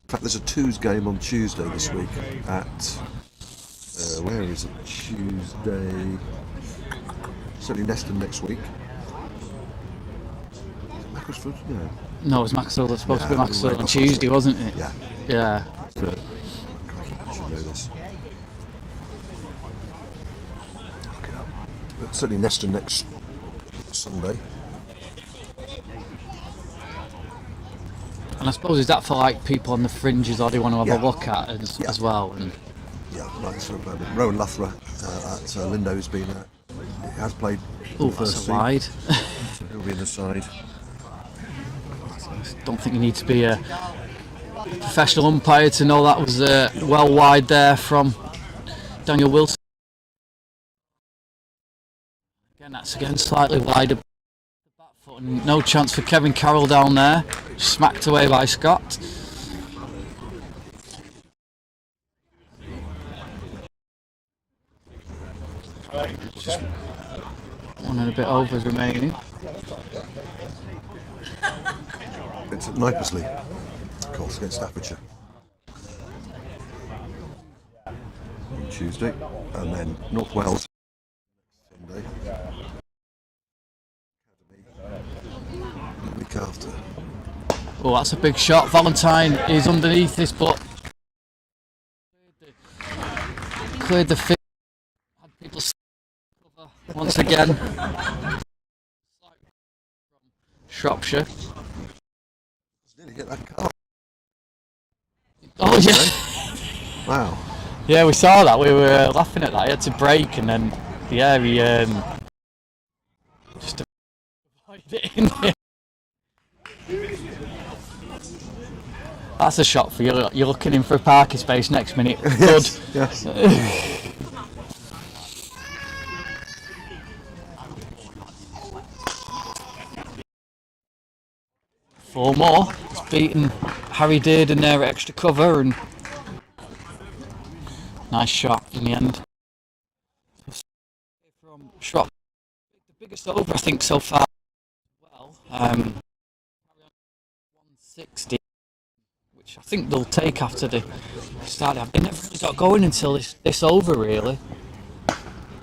fact, there's a twos game on Tuesday this week at where is it? Tuesday. Certainly Neston next week. Macclesfield? Yeah. No, it was Maxwell. It's supposed to be Maxwell on Tuesday, wasn't it? Yeah. Yeah. I should know this. But certainly Neston next Sunday. And I suppose is that for like people on the fringes, or do you want to have a look at as well? And yeah, like sort of Rowan Luthra at Lindo has been has played oh, the first that's a wide. So he'll be in the side. Don't think you need to be a professional umpire to know that was well wide there from Daniel Wilson. Again, that's again slightly wider. Back foot and no chance for Kevin Carroll down there. Smacked away by Scott. Just 1 and a bit overs remaining. It's at Knipersley, of course, against Staffordshire. On Tuesday, and then North Wales Sunday. The week after. Oh, that's a big shot. Valentine is underneath this, but cleared the field. Had people cover once again. Shropshire. Did he get that car? Oh yeah. Wow. Yeah, we saw that. We were laughing at that. He had to brake, and then yeah, he just avoided it in there. That's a shot for you. You're looking in for a parking space next minute. Good. Yes. Four more. He's beaten Harry Dearden there at extra cover, and nice shot in the end. From Shropshire, the biggest over I think so far. Well, 160, which I think they'll take after the start. They never really got going until this over really.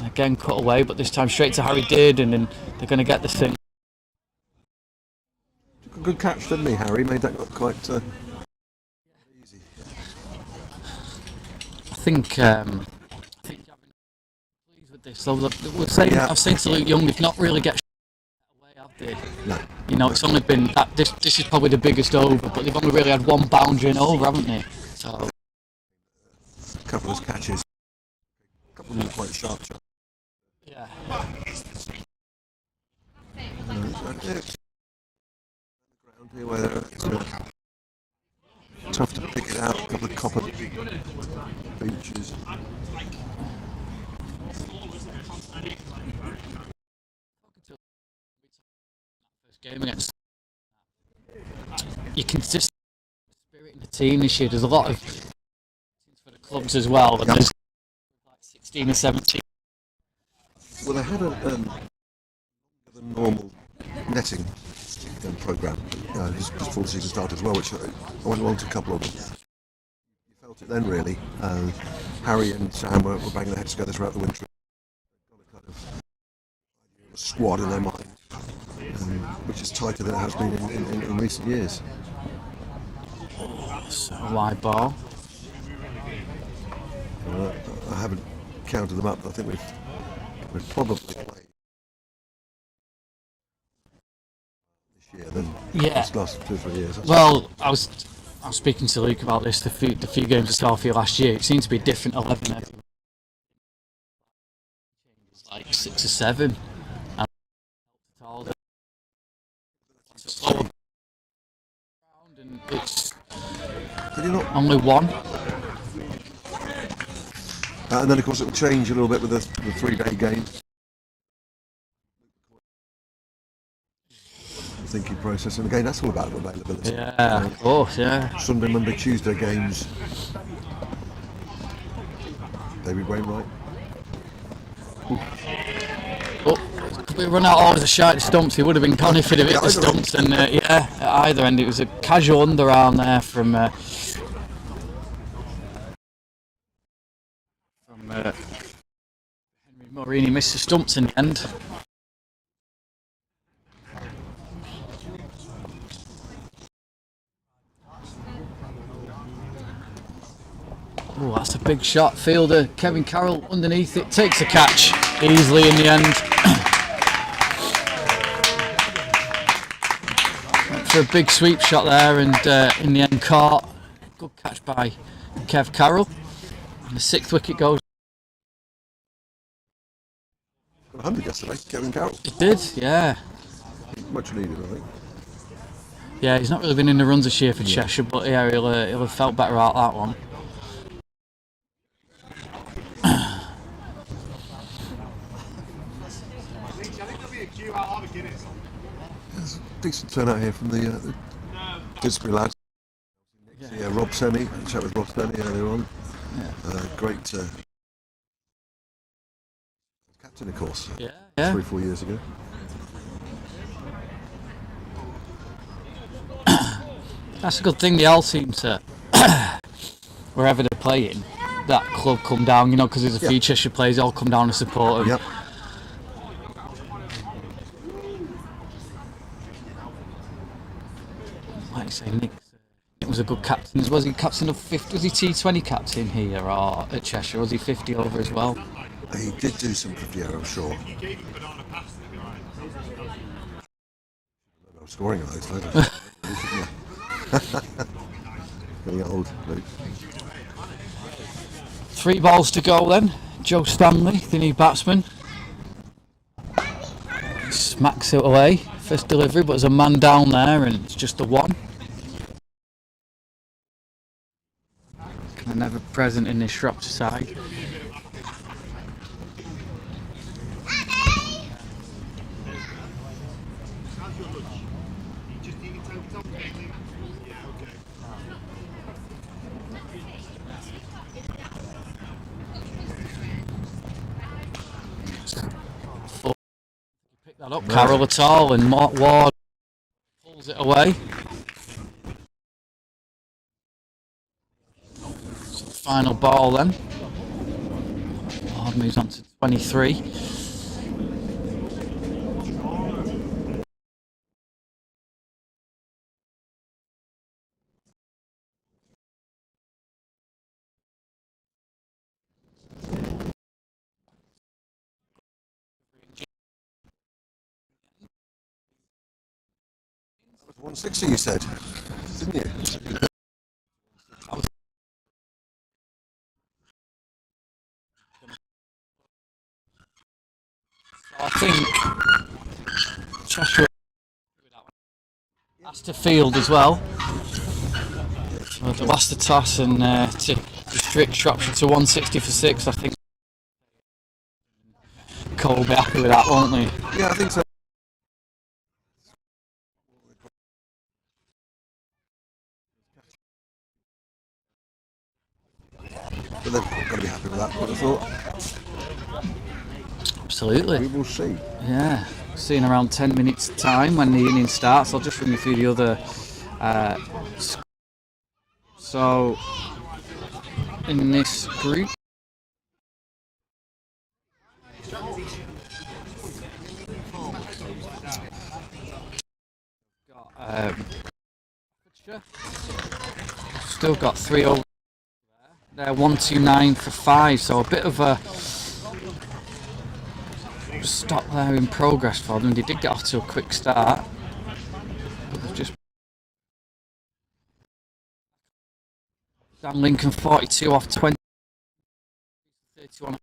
Again cut away, but this time straight to Harry Dearden, and they're going to get the thing. Good catch, didn't he, Harry? Made that look quite easy. I think Gavin pleased with this. So we're saying, I've seen to Luke Young, they've not really get away, have they? No. You know, it's only been that this is probably the biggest over, but they've only really had one boundary and over, haven't they? So A couple of catches. A couple of them quite sharp shots. yeah. Here where it's tough to pick it out. A couple of copper beaches. First game against, you can just spirit in the team this year. There's a lot of for the clubs as well, and there's like 16 or 17. Well, they had a normal netting programme just before the season started as well, which I went along to a couple of them. You felt it then, really. Harry and Sam were banging their heads together throughout the winter. Got a kind of squad in their mind, which is tighter than it has been in recent years. So wide ball. I haven't counted them up, but I think we've probably played than this last 2 or 3 years. Well, I was speaking to Luke about this. The few games I saw for you last year, it seemed to be a different 11. It was like 6 or 7. And it's only one. And then, of course, it will change a little bit with the 3-day game. Thinking process, and again that's all about availability. Yeah, of course, yeah. Sunday, Monday, Tuesday games. David Wainwright. Oh, could we run out all the shite stumps? He would have been gone if he'd have hit the stumps, and yeah, at either end it was a casual underarm there from Henry Morini. Missed the stumps in the end. Oh, that's a big shot. Fielder Kevin Carroll underneath it, takes a catch easily in the end. For a big sweep shot there, and in the end caught. Good catch by Kev Carroll. And the 6th wicket goes. 100 yesterday, Kevin Carroll. It did, yeah. Much needed, I think. Yeah, he's not really been in the runs this year for Cheshire, but yeah, he'll have felt better out that one. There's a decent turnout here from the Didsbury lads. Yeah, Rob Semi, I chat with Rob Semi earlier on. Great captain, of course, 3-4 years ago. That's a good thing. They all seem to, wherever they're playing, that club come down, you know, because there's a few Cheshire players, they all come down to support them. Yep. Like you say, Nick was a good captain. Was he captain of 50? Was he T20 captain here or at Cheshire? Was he 50 over as well? He did do some for Fiero, I'm sure. No scoring of those later. Getting old, Luke. 3 balls to go then. Joe Stanley, the new batsman. Smacks it away. First delivery, but there's a man down there and it's just a 1. Kind of never present in this Shropshire side. Pick that up, Carroll at all, and Mark Ward pulls it away. So final ball then. Ward moves on to 23. That was 160 you said, didn't you? I think Cheshire has to field as well. Well, they lost the toss and to restrict Shropshire to 160 for 6. I think Cole will be happy with that, won't they? Yeah, I think so. But they've got to be happy with that, I would have thought. Absolutely. We will see. Yeah. See in around 10 minutes time when the inning starts. I'll just run you through the other. So, in this group, got still got 3 over there. They're 129 for 5, so a bit of a stop there in progress for them. They did get off to a quick start. They've just Dan Lincoln 42 off 20. 31.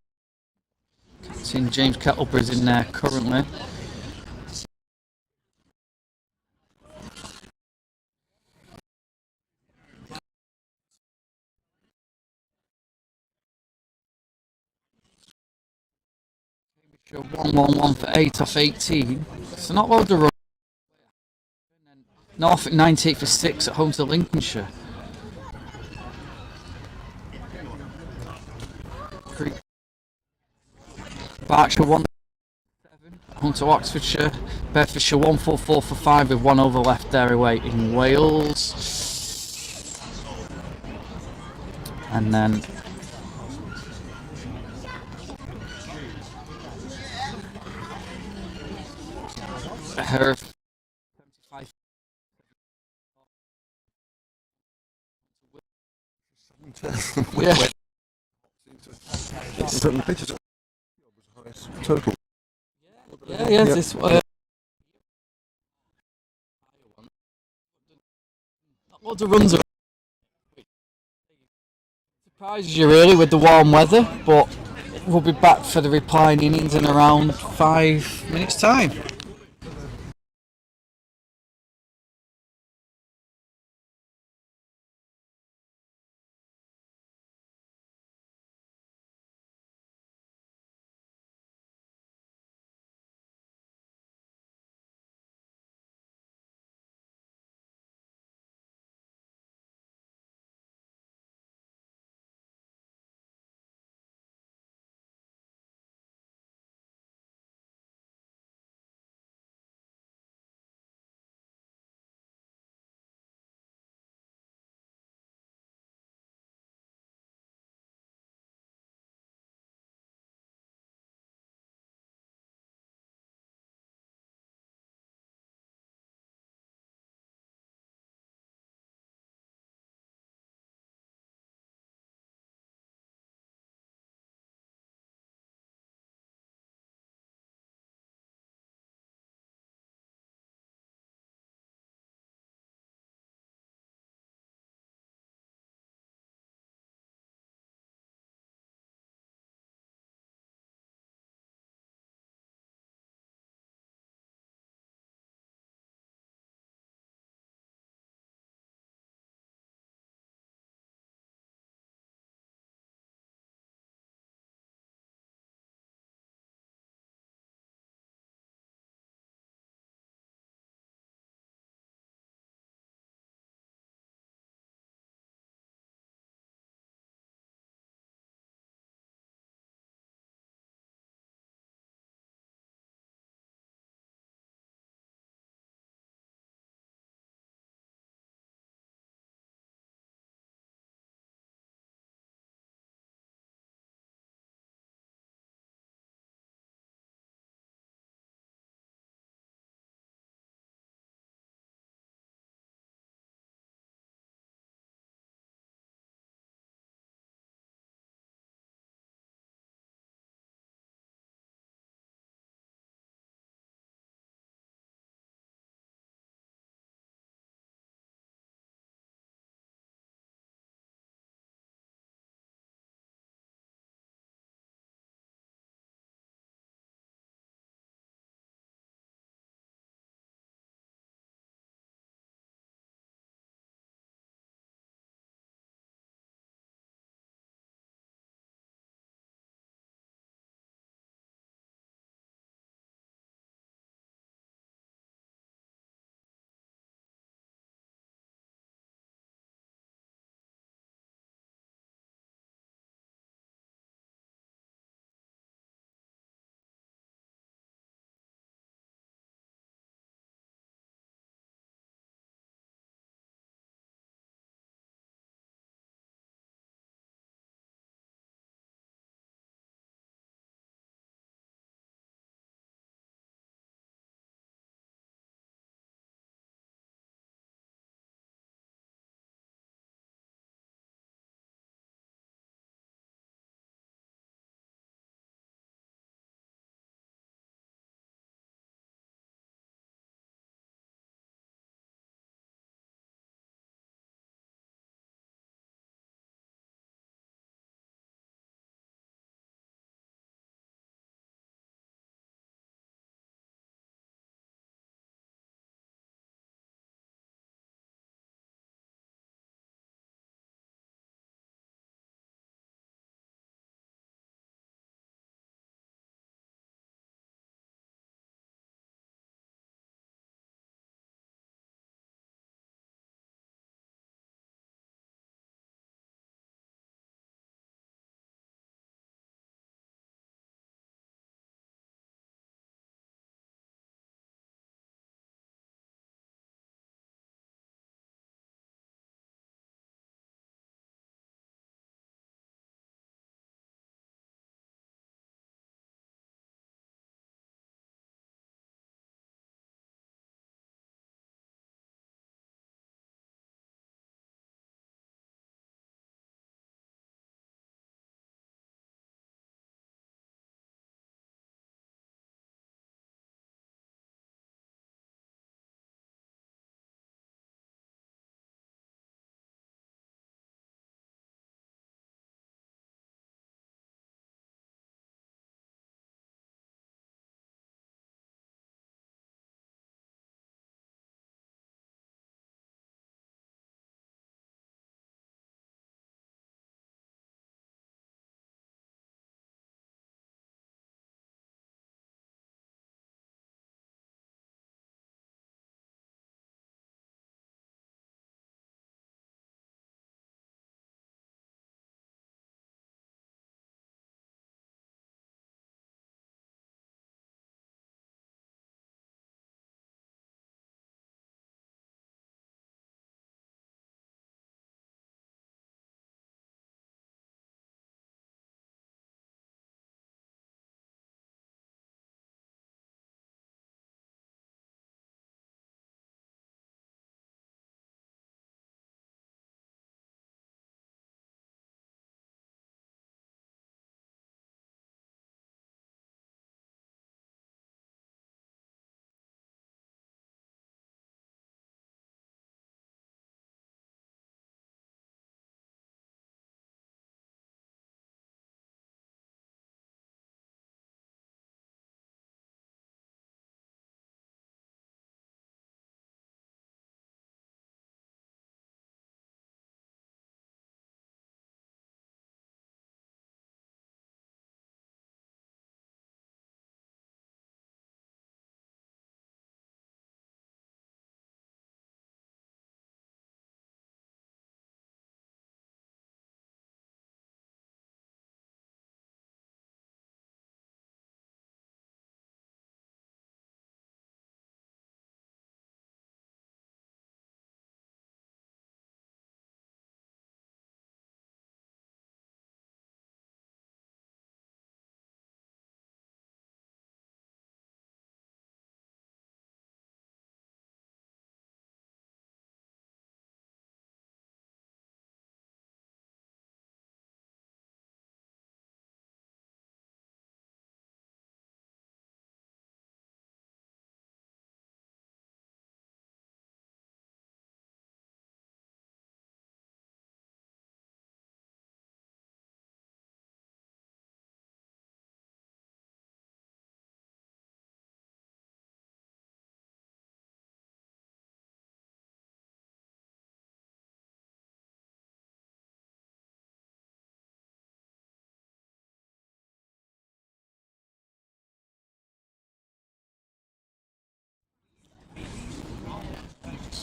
Captain James Kettleborough is in there currently. Show 111 for 8 off 18. So not loads of runs. North at 98 for 6 at home to Lincolnshire. Berkshire 1-7 home to Oxfordshire. Bedfordshire 144 for 5 with 1 over left there away in Wales. And then her 75. Yeah. Certain pitches was the highest total. Yeah, this not loads of runs. Surprises you really with the warm weather, but we'll be back for the replying innings in around 5 minutes time.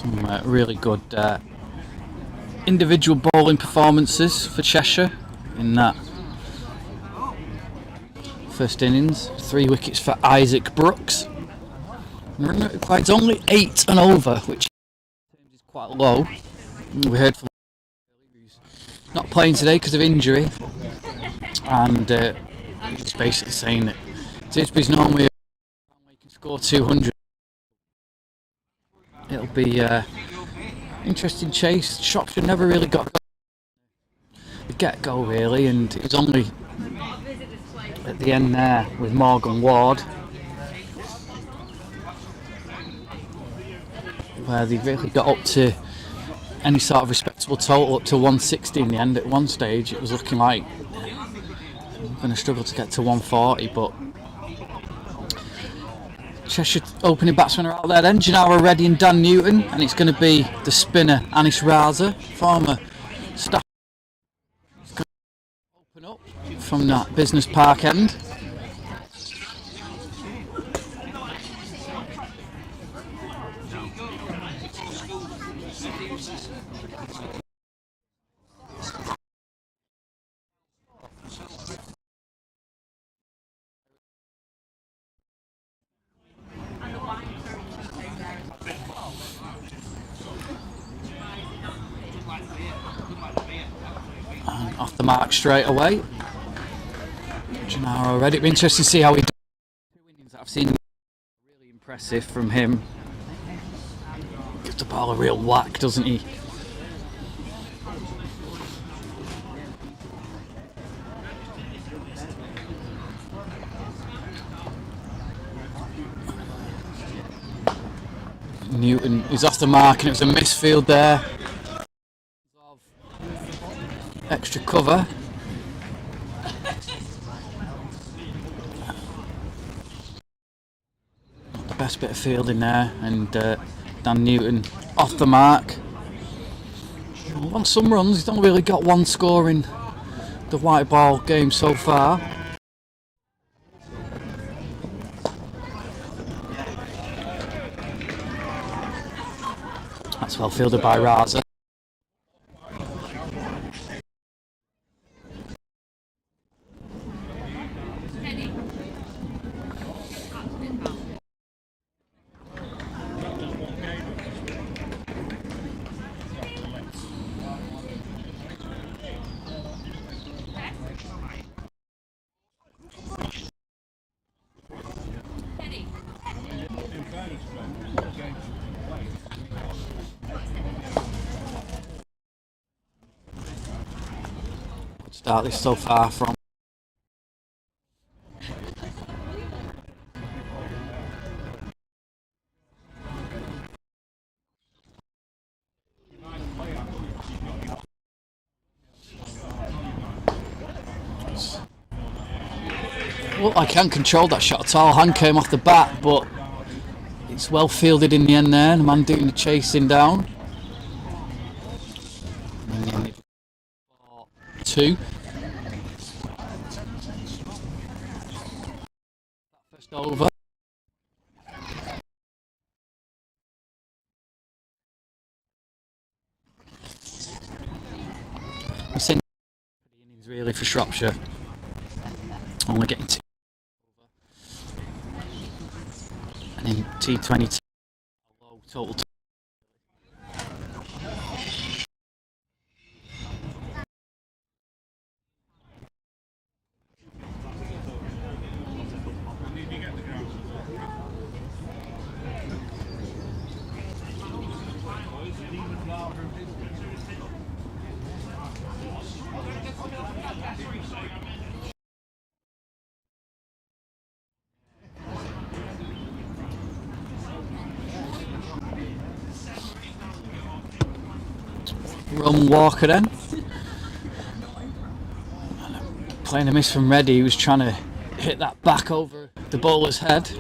Some really good individual bowling performances for Cheshire in that first innings. 3 wickets for Isaac Brooks. It's only 8 and over, which is quite low. We heard from who's not playing today because of injury, and he's basically saying that Tisby's normally he can score 200. It'll be interesting chase. Shropshire never really got the get-go really, and it was only at the end there with Morgan Ward where they really got up to any sort of respectable total, up to 160 in the end. At one stage it was looking like we're going to struggle to get to 140, but Cheshire opening batsmen are out there then. Janara Reddy and Dan Newton, and it's going to be the spinner Anish Raza, former staff. He's going to open up from that Business Park end. And off the mark straight away. Janara already. It'll be interesting to see how he does. 2 innings that I've seen really impressive from him. Gives the ball a real whack, doesn't he? Newton is off the mark, and it was a misfield there. Extra cover. Not the best bit of fielding there, and Dan Newton off the mark. Won some runs. He's not really got one score in the white ball game so far. That's well fielded by Raza. Start this so far from well, I can't control that shot at all. Hand came off the bat, but it's well fielded in the end there. The man doing the chasing down. And then 2. First over. I'm saying innings really for Shropshire. Only getting 2 over. And then T20 low total. Ron Walker then. Playing a miss from Reddy, he was trying to hit that back over the bowler's head.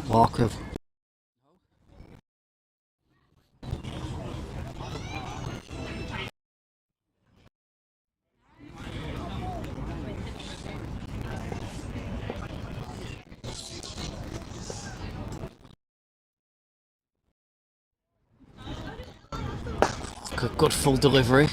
Walker. Walker, good full delivery.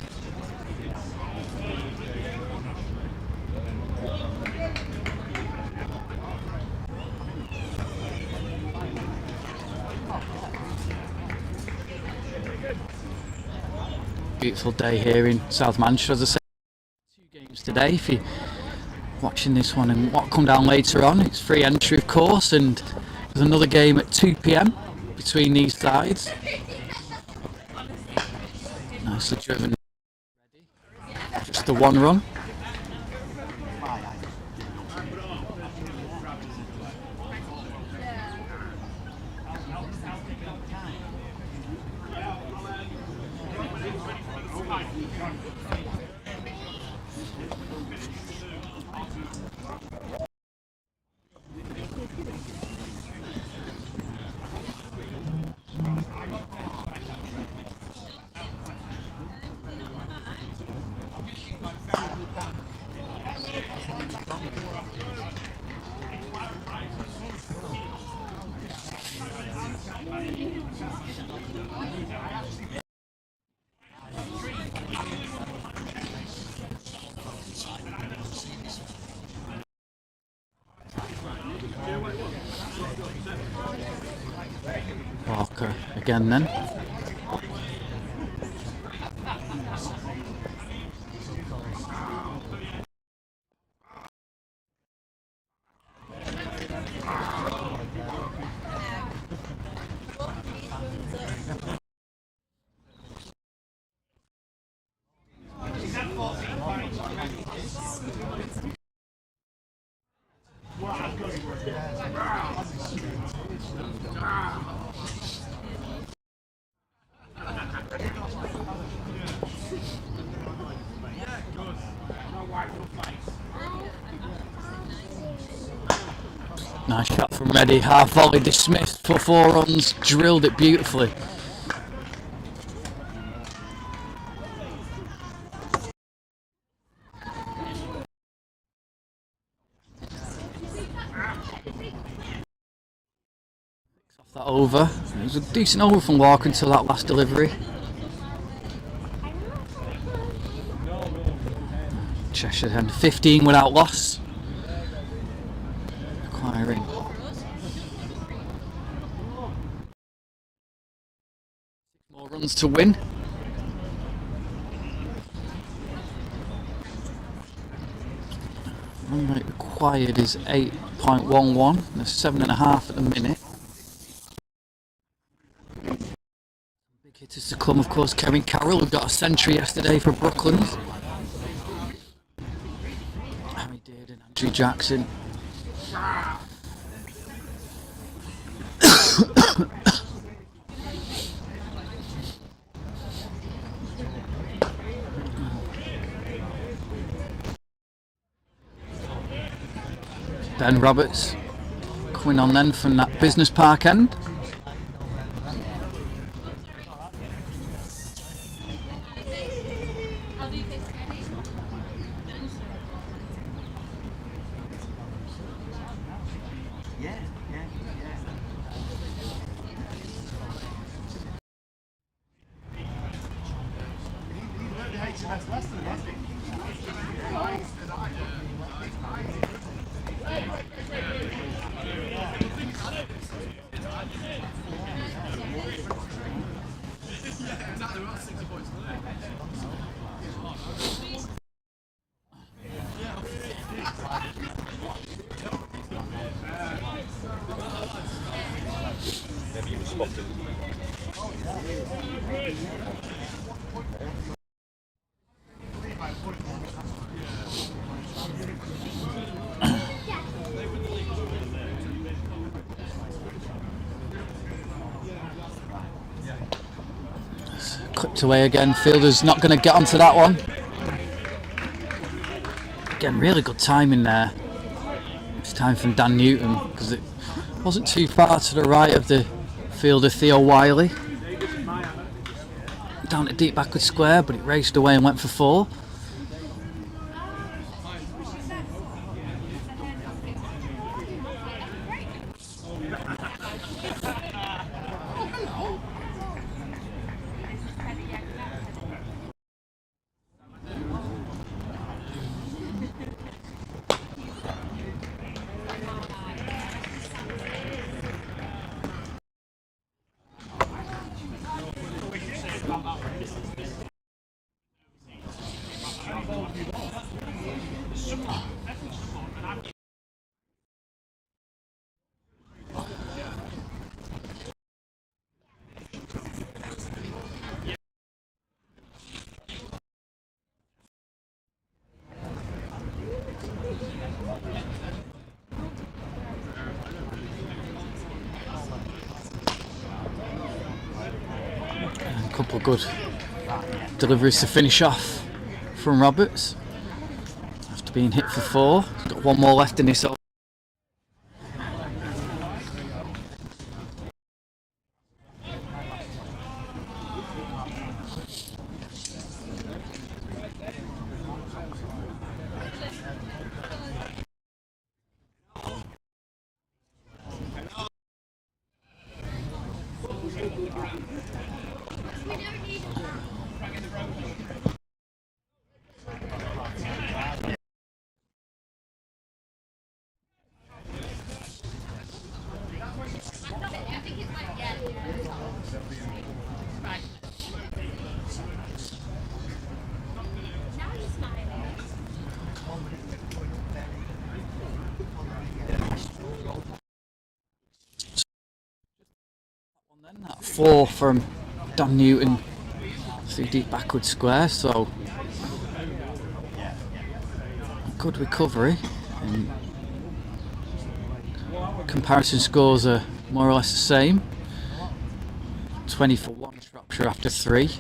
Beautiful day here in South Manchester. As I said, 2 games today. If you're watching this one and what come down later on, it's free entry of course, and there's another game at 2 p.m. between these sides. Nicely driven. Just the 1 run. Walker again then. Nice shot from Reddy, half volley dismissed for 4 runs, drilled it beautifully. Off that over, it was a decent over from Walker until that last delivery. Cheshire then 15 without loss. Acquiring. More runs to win. Run rate required is 8.11. There's 7.5 at the minute. Big hitters to come, of course. Kevin Carroll, who got a century yesterday for Brooklyn. Harry Dearden and Andrew Jackson. Ben Roberts coming on then from that business park end. Clipped away again, fielder's not going to get onto that one. Again, really good timing there. It's time from Dan Newton because it wasn't too far to the right of the fielder Theo Wiley. Down to deep backward square, but it raced away and went for 4. A couple of good deliveries to finish off from Roberts. After being hit for 4. He's got one more left in this over. That 4 from Dan Newton through deep backward square, so good recovery. And comparison scores are more or less the same. 20 for 1 Shropshire after 3. So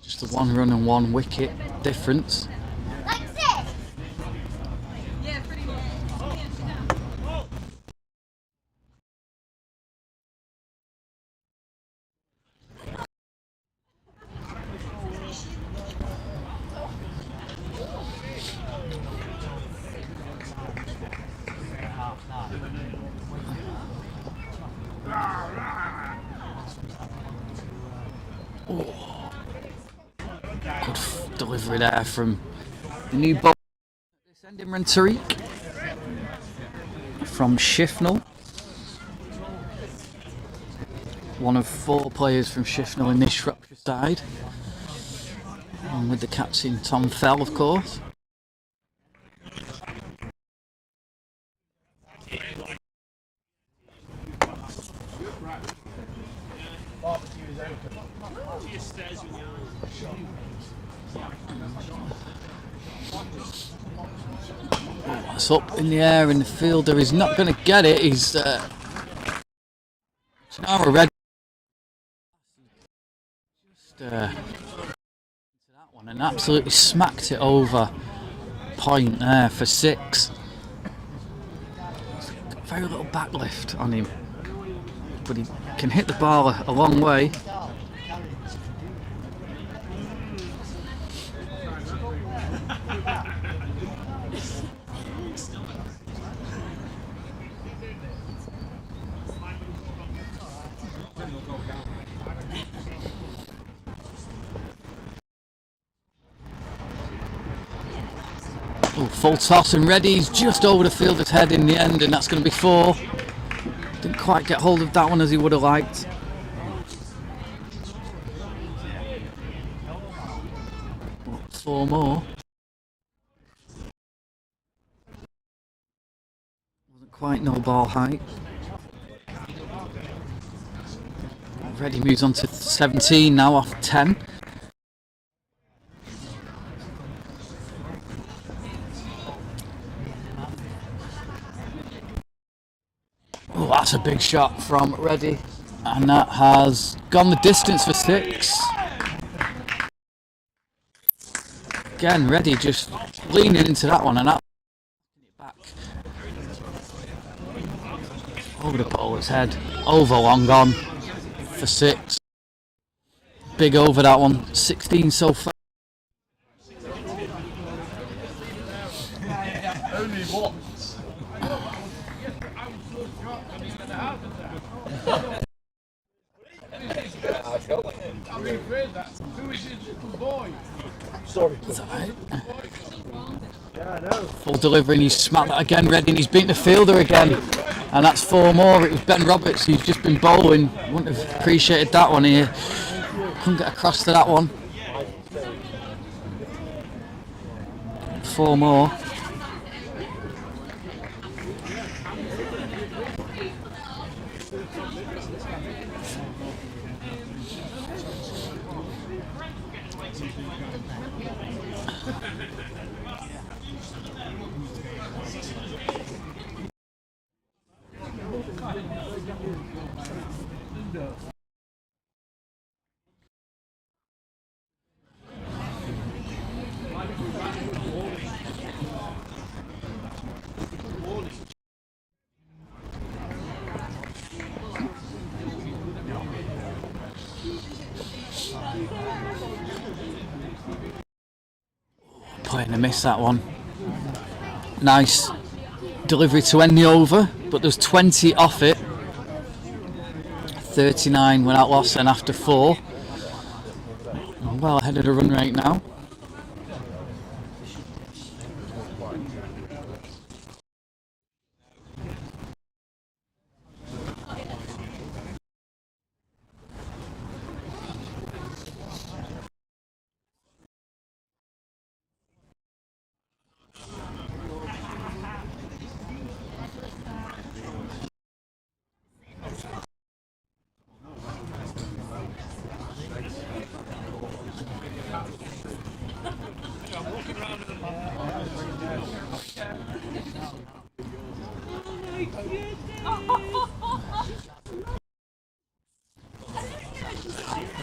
just a 1 run and 1 wicket difference. Good delivery there from the new ball. Sending run Tariq from Shifnal. One of 4 players from Shifnal in this Shropshire side. And with the captain Tom Fell, of course. It's up in the air and the fielder is not going to get it. He's now ready. Just into that one and absolutely smacked it over point there for 6. Very little backlift on him, but he can hit the ball a long way. Oh, full toss and ready. He's just over the fielder's head in the end, and that's going to be 4. Didn't quite get hold of that one as he would have liked. But 4 more. Wasn't quite no ball height. Reddy moves on to 17 now off 10. Oh, that's a big shot from Reddy, and that has gone the distance for 6. Again, Reddy just leaning into that one and that back over the bowler's head, over long on for 6. Big over that one, 16 so far. Only once. I'm afraid that. Who is his little boy? Sorry. That's alright. Full delivery and he's smacked that again, Reddy, and he's beaten the fielder again. And that's 4 more. It was Ben Roberts who's just been bowling. Wouldn't have appreciated that one here. Couldn't get across to that one. 4 more. Playing a miss that one. Nice delivery to end the over, but there's 20 off it. 39 without loss and after 4. Well ahead of the run rate now.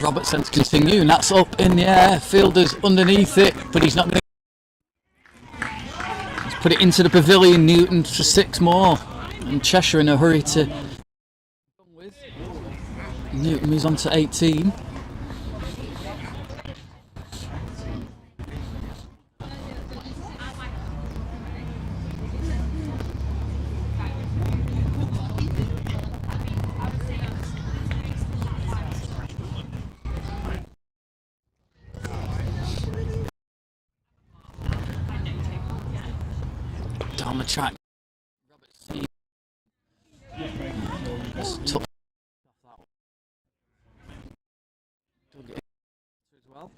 Robertson's continue, and that's up in the air. Fielder's underneath it, but he's not going to. He's put it into the pavilion. Newton for 6 more, and Cheshire in a hurry to. Newton moves on to 18. Down the track. It's tough. As well.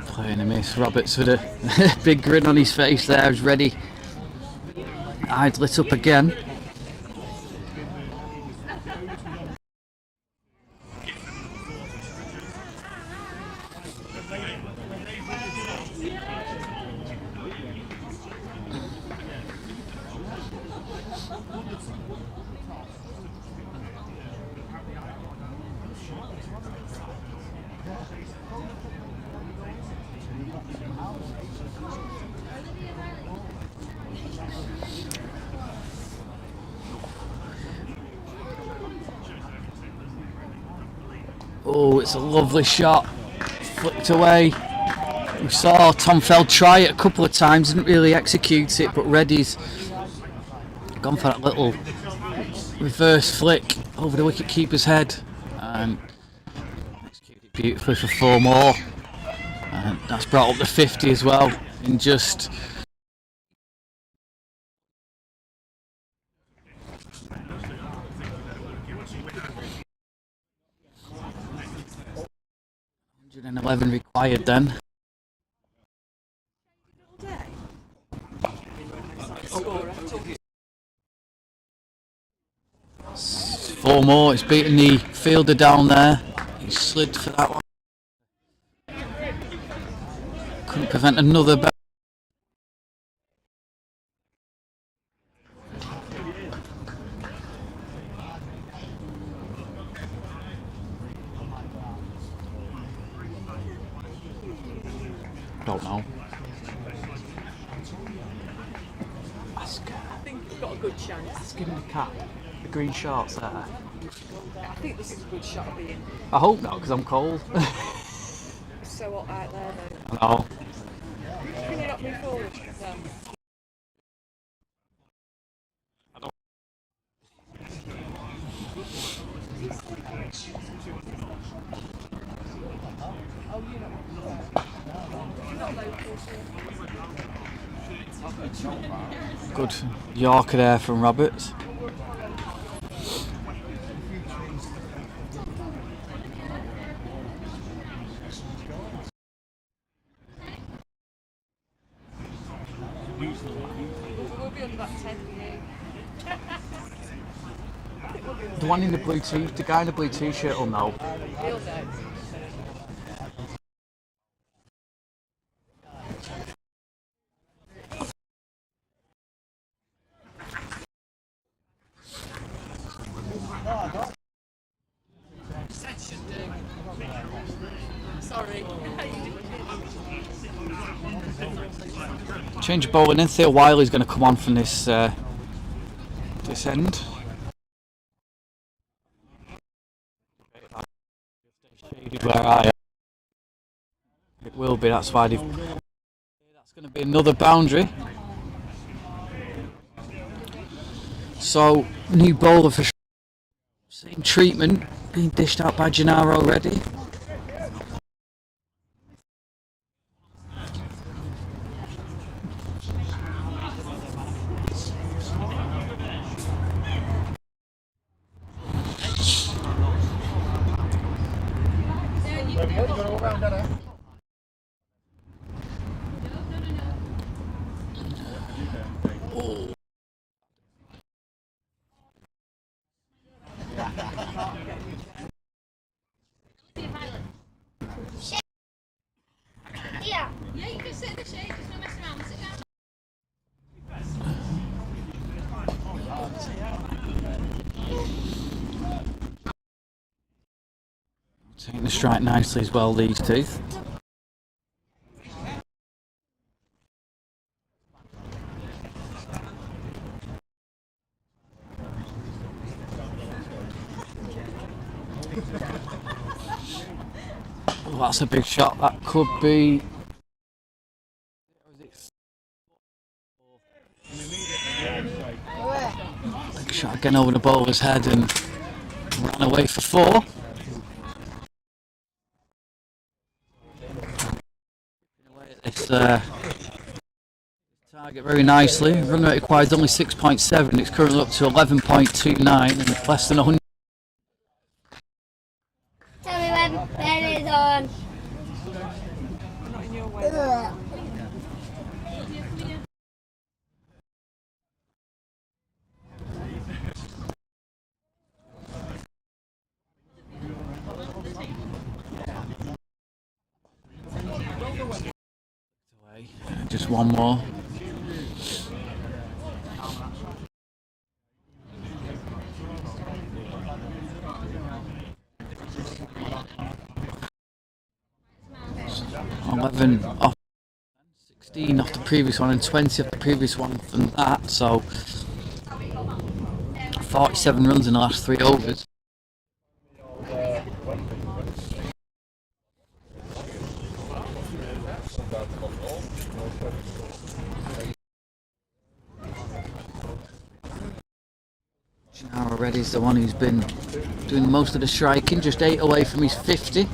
Playing a miss. Roberts with a big grin on his face there, is ready. Eyes lit up again. Oh, it's a lovely shot. Flicked away. We saw Tom Feld try it a couple of times, didn't really execute it, but Reddy's gone for that little reverse flick over the wicket-keeper's head and executed beautifully for 4 more. And that's brought up the 50 as well in just... $111 required then. It's 4 more. It's beaten the fielder down there. He slid for that one. Couldn't prevent another. Don't know. Ask her. I think we've got a good chance. Ask him the cap. The green shorts there. I think this is a good shot of being I hope not, because I'm cold. so hot out there though. I know. Can you not move forward? No. Good Yorker there from Roberts. We'll be under that 10. The one in the blue the guy in the blue t-shirt will know. He'll know. Sorry. Change of bowling in. Theo Wiley's going to come on from this this end. Shaded where I am. It will be. That's why they've. That's going to be another boundary. So new bowler for same treatment being dished out by Gennaro already. Yeah. Yeah, you can sit in the shade, there's no messing around, sit down. Taking the strike nicely as well, these two. Oh, that's a big shot. That could be. Big shot again over the bowler's head and ran away for 4. This target very nicely. Run rate required is only 6.7. It's currently up to 11.29 and less than 100. Tell me when Ben is on. Not in your way. Just one more. $11 off, 16 off the previous one and 20 off the previous one from that, so 47 runs in the last 3 overs. Now already is the one who's been doing most of the striking, just 8 away from his 50.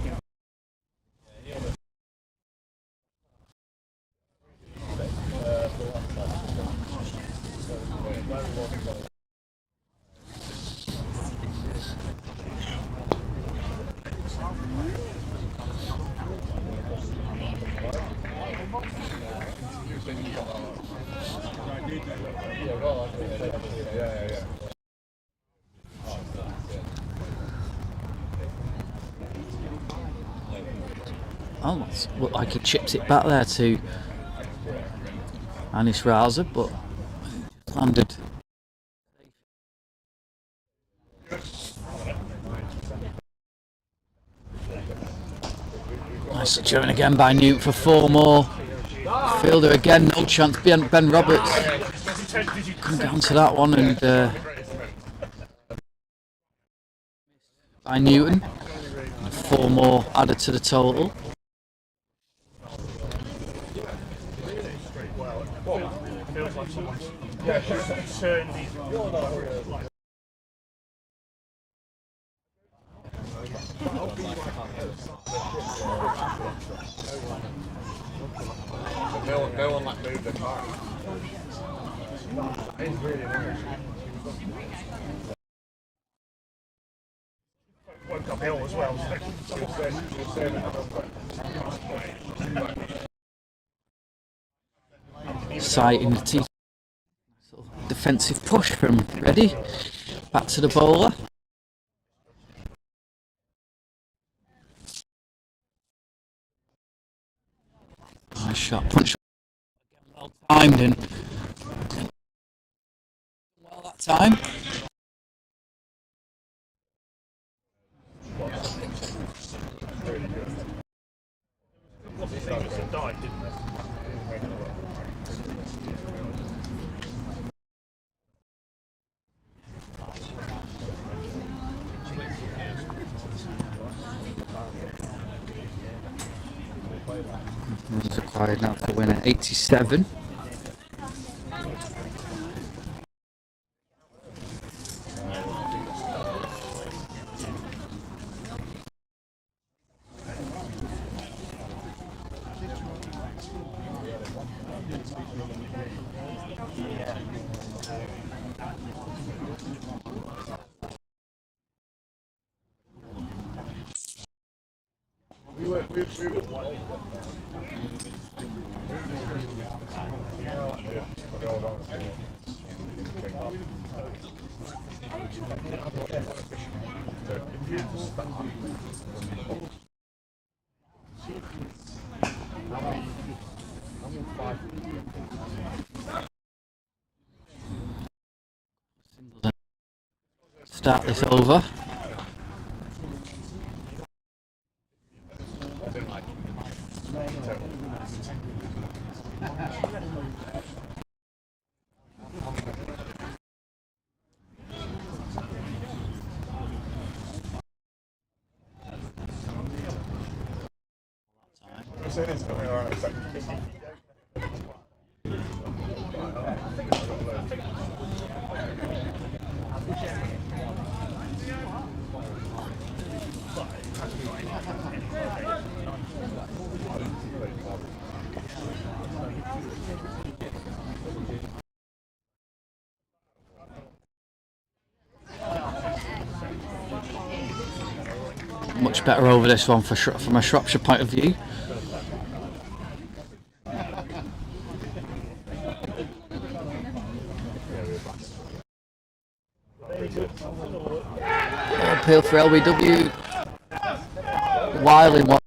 Almost looked like he chipped it back there to Anis Raza, but landed. Nice return again by Newton for 4 more. Fielder again, no chance. Ben Roberts come down to that one and by Newton. 4 more added to the total. No one like moved the car. It's really nice. Woke up ill as well. Sighting the T20 defensive push from Reddy. Back to the bowler. Nice shot, punch. Well timed and well that time. Runs required now for winner 87. Start this over. Much better over this one from a Shropshire point of view. Appeal for LBW. Wiley one.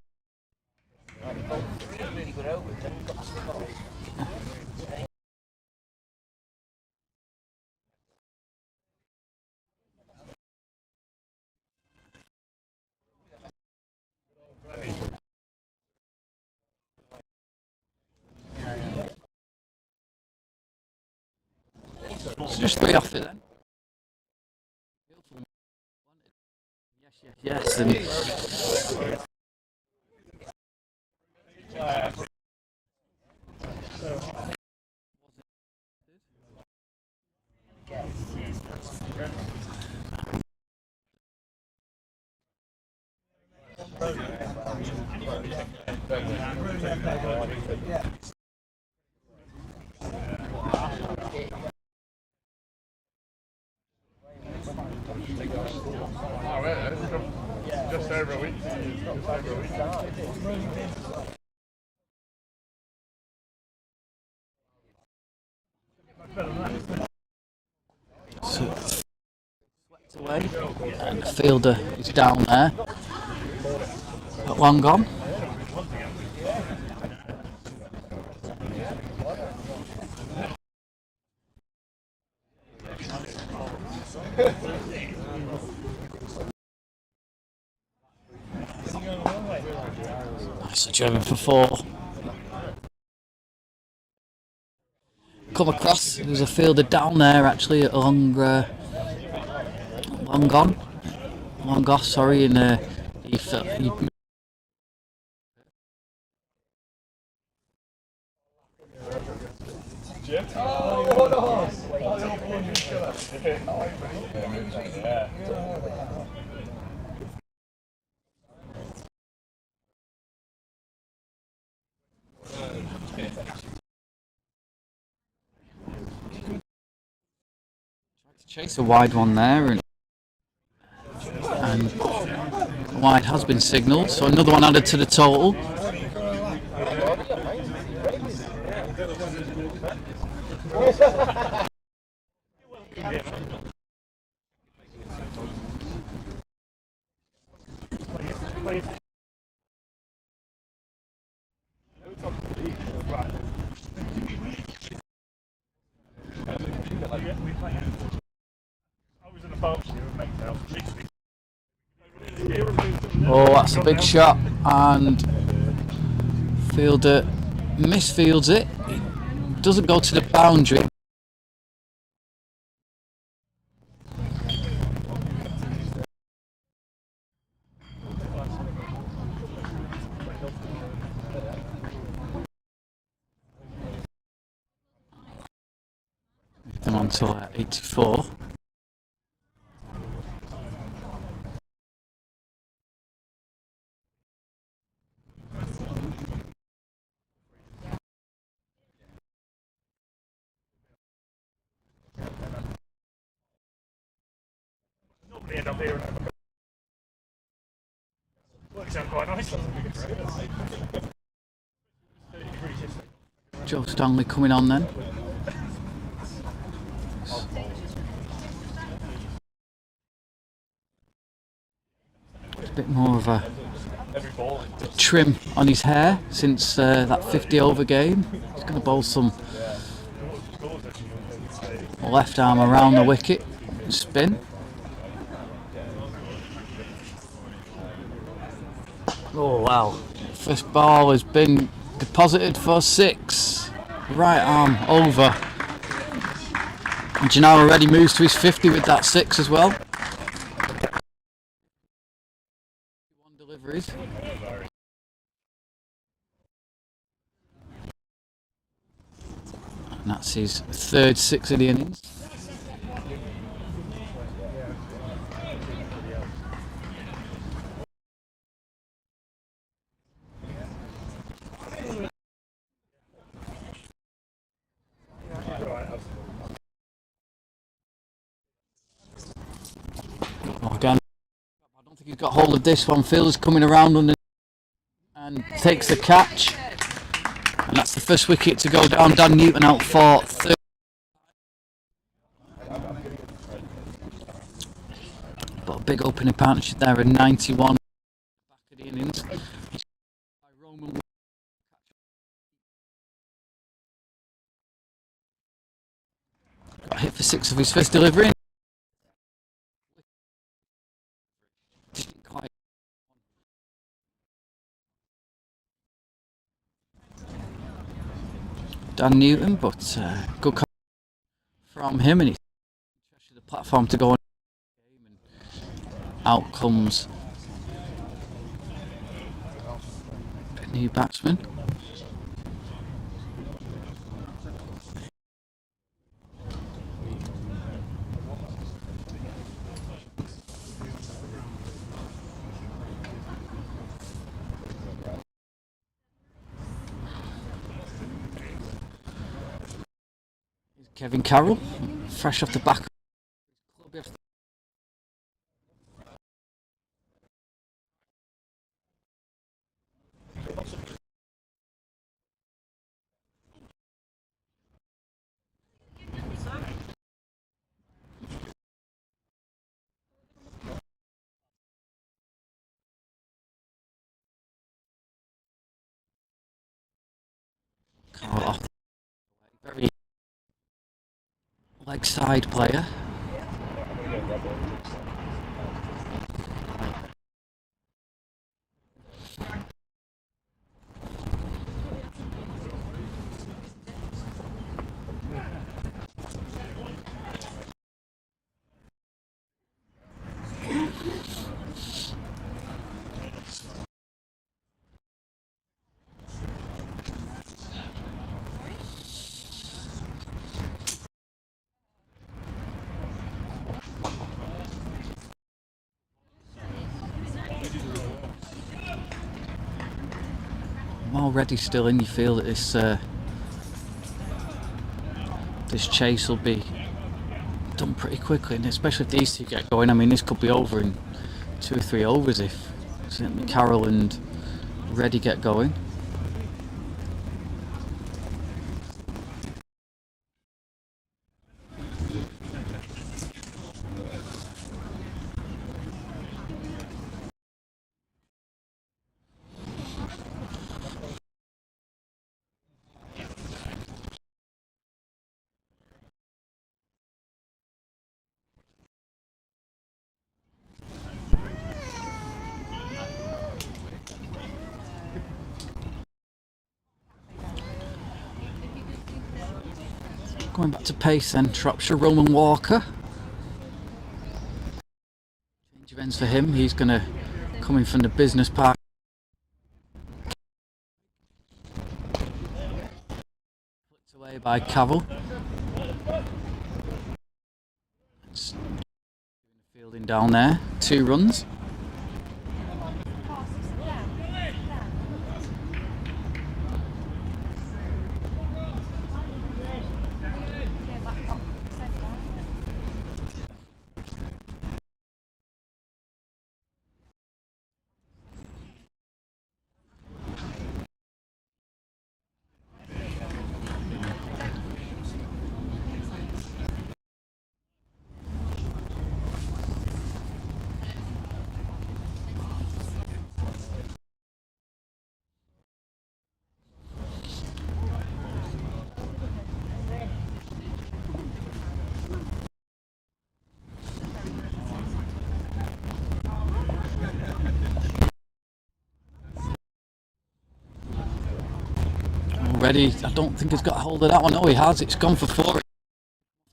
So just 3 off it then. Yes, and Just over a week. so swept away, and the fielder is down there. But long gone. Nice, a German for 4. Come across, there was a fielder down there actually at long off, sorry, and he chase a wide one there, and wide has been signalled, so another one added to the total. Oh, that's a big shot, and fielder misfields it. It doesn't go to the boundary. them on to 84. Joe Stanley coming on then. A bit more of a trim on his hair since that 50 over game. He's going to bowl some left arm around the wicket and spin. Oh wow. First ball has been deposited for 6. Right arm over. And Janelle already moves to his 50 with that 6 as well. 1 deliveries. And that's his 3rd 6 of the innings. Again, I don't think he's got hold of this one. Phil's coming around under and takes the catch, and that's the first wicket to go down. Dan Newton out for 3rd. But a big opening partnership there in 91. Back of the innings. Got hit for 6 of his first delivery. Dan Newton, but good call from him, and he's the platform to go on. And out comes a new batsman. Kevin Carroll, fresh off the back. Carroll, very leg side player. Already still in, you feel that this chase will be done pretty quickly, and especially if these two get going. I mean, this could be over in 2 or 3 overs if certainly Carroll and Reddy get going. Going back to pace then, Shropshire, Roman Walker. Change of ends for him, he's going to come in from the business park. Flicked away by Cavill. down there, 2 runs. Ready, I don't think he's got a hold of that one. Oh, he has. It's gone for 4.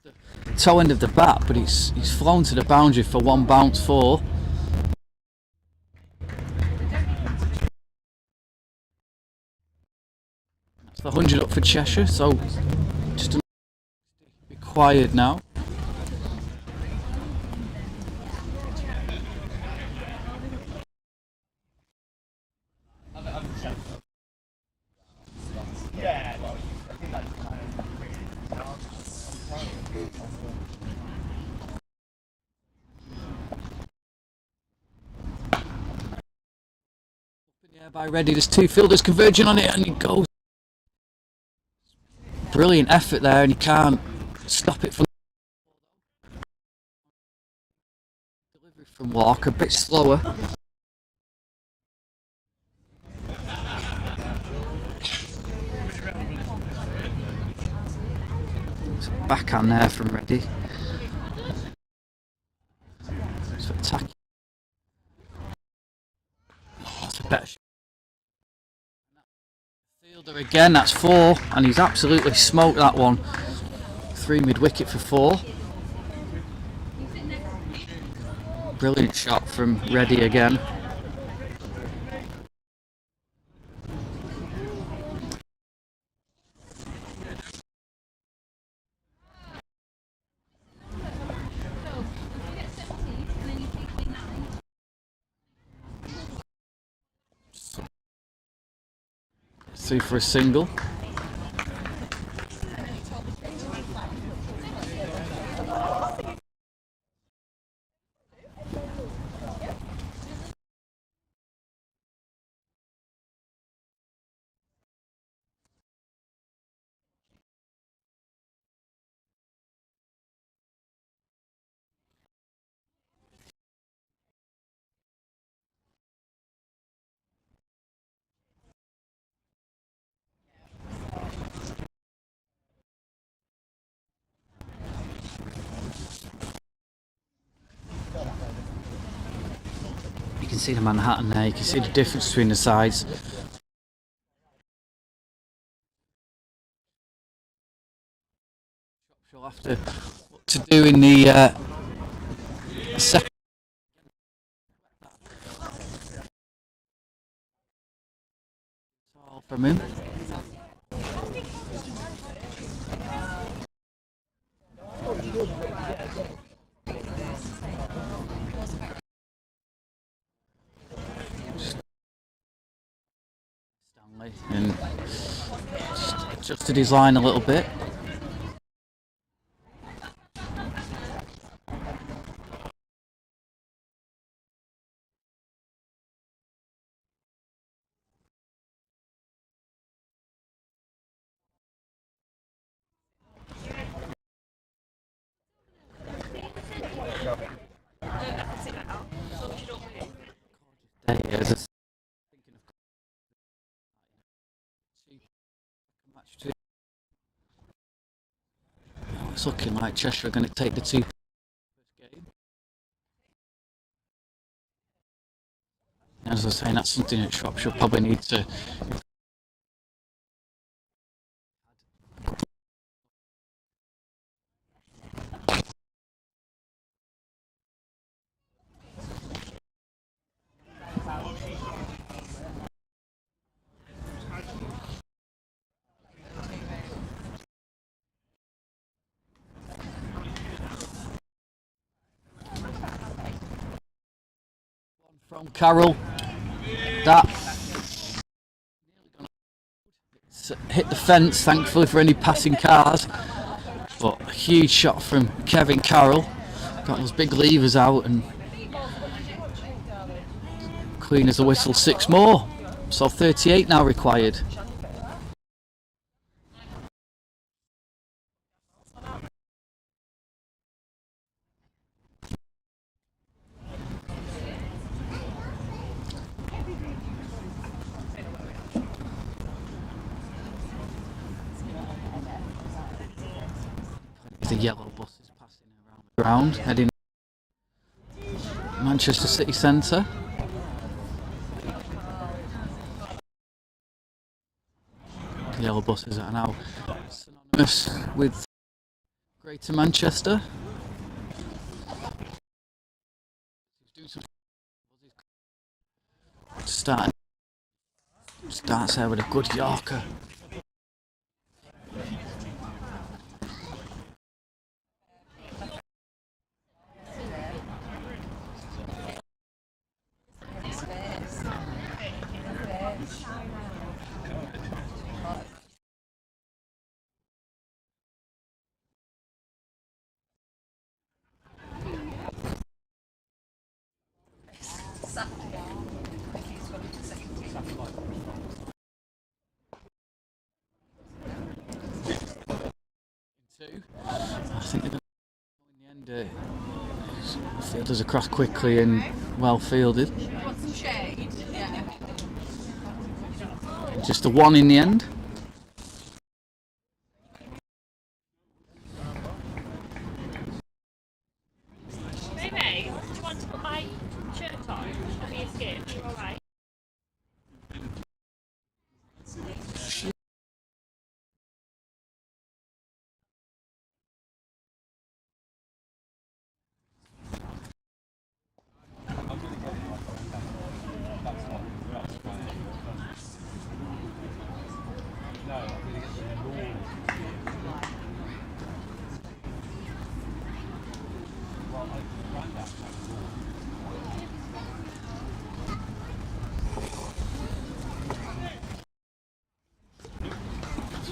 The toe end of the bat, but he's flown to the boundary for 1 bounce 4. That's the 100 up for Cheshire, so just required now. By Ready, there's 2 fielders converging on it, and he goes. Brilliant effort there, and he can't stop it from delivery from Walker, a bit slower. It's a backhand there from Ready. It's attacking. That's a better shot. Fielder again, that's 4, and he's absolutely smoked that one. 3 mid wicket for 4. Brilliant shot from Ready again. Through for a single. You can see the Manhattan there, you can see the difference between the sides. She'll have to what to do in the second. All from him. And just to design a little bit. There he is. It's looking like Cheshire are going to take the 2 game. As I was saying, that's something that Shropshire probably need to. from Carroll. That hit the fence, thankfully for any passing cars. But a huge shot from Kevin Carroll. Got those big levers out and clean as a whistle, 6 more. So 38 now required. The yellow buses passing around the ground, heading Manchester city centre. The yellow buses are now synonymous with Greater Manchester. Starts there with a good Yorker. I think they're going to in the end. Fielders across quickly and well fielded. Want some shade? Yeah. Just a 1 in the end. Maybe, do you want to put my shirt on over your skin? You're alright.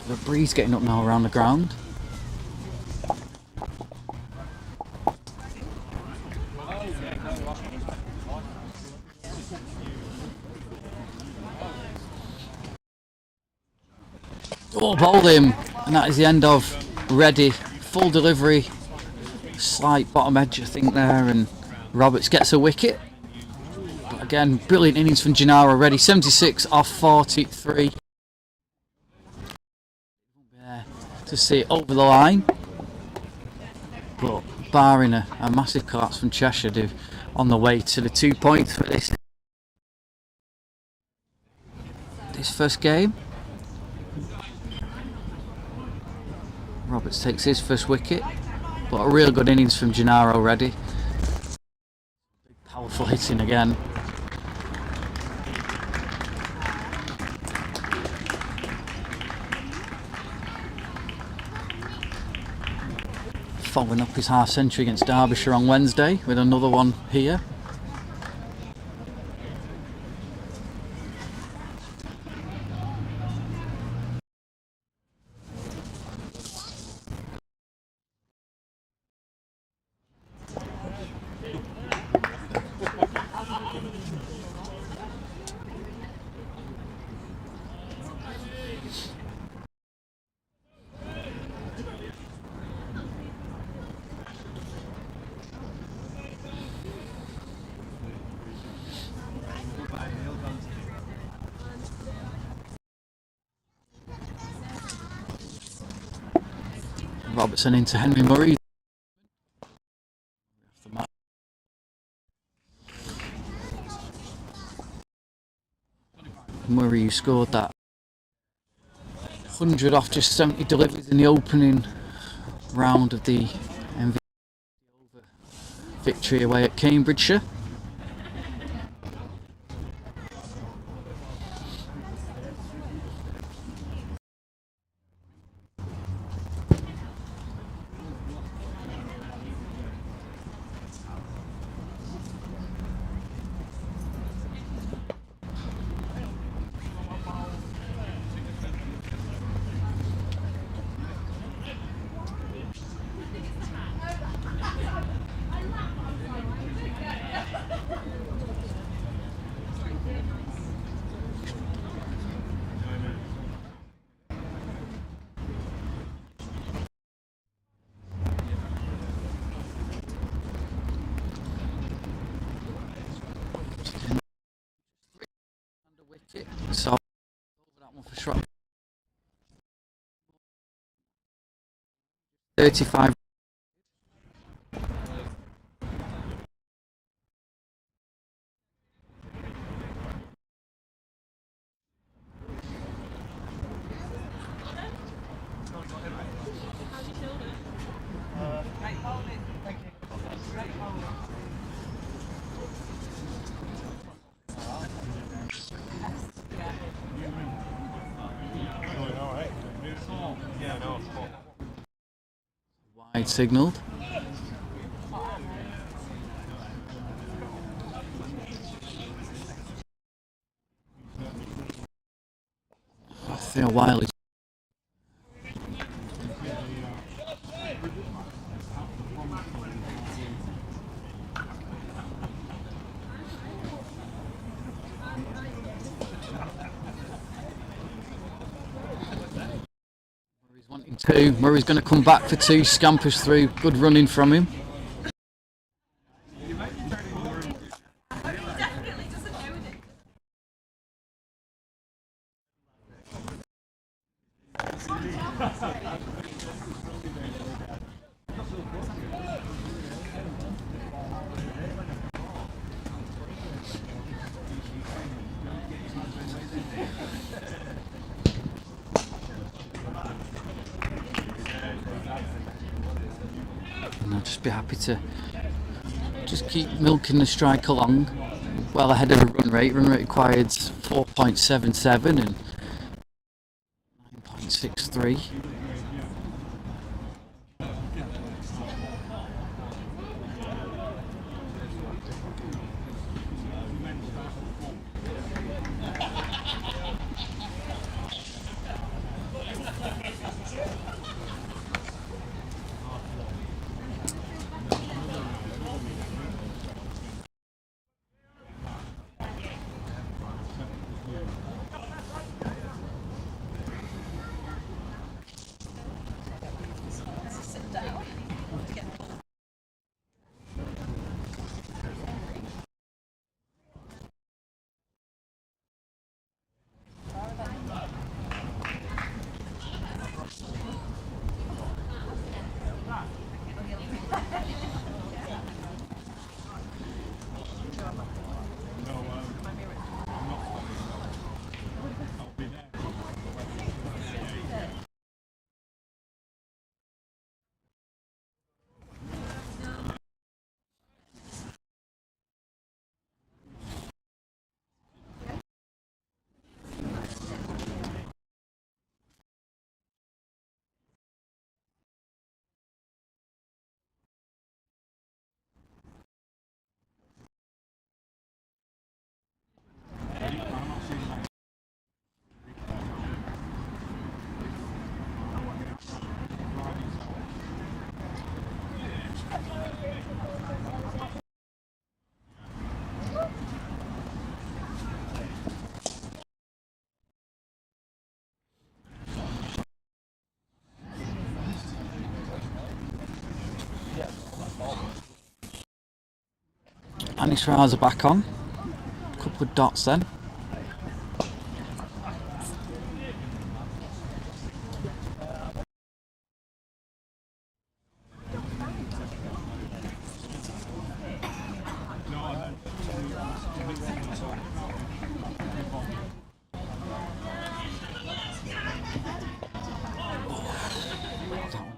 The breeze getting up now around the ground. Oh, bowled him, and that is the end of Ready. Full delivery, slight bottom edge I think there, and Roberts gets a wicket. But again, brilliant innings from Gennaro. Ready, 76 off 43. There to see it over the line, but barring a massive collapse from Cheshire, they're on the way to the 2 points for this first game. Roberts takes his first wicket, but a real good innings from Gennaro. Ready, powerful hitting again. Following up his half century against Derbyshire on Wednesday with another one here. Robertson into Henry Murray. Murray, who scored that 100 off just 70 deliveries in the opening round of the MVP victory away at Cambridgeshire. So over that one for Shropshire. 35. Wide signalled. I think a while. Murray's wanting two. Murray's going to come back for two. Scampers through. Good running from him. And I'll just be happy to just keep milking the strike along. Well ahead of the run rate. Run rate required 4.77 and 9.63. Innings are back on. A couple of dots then.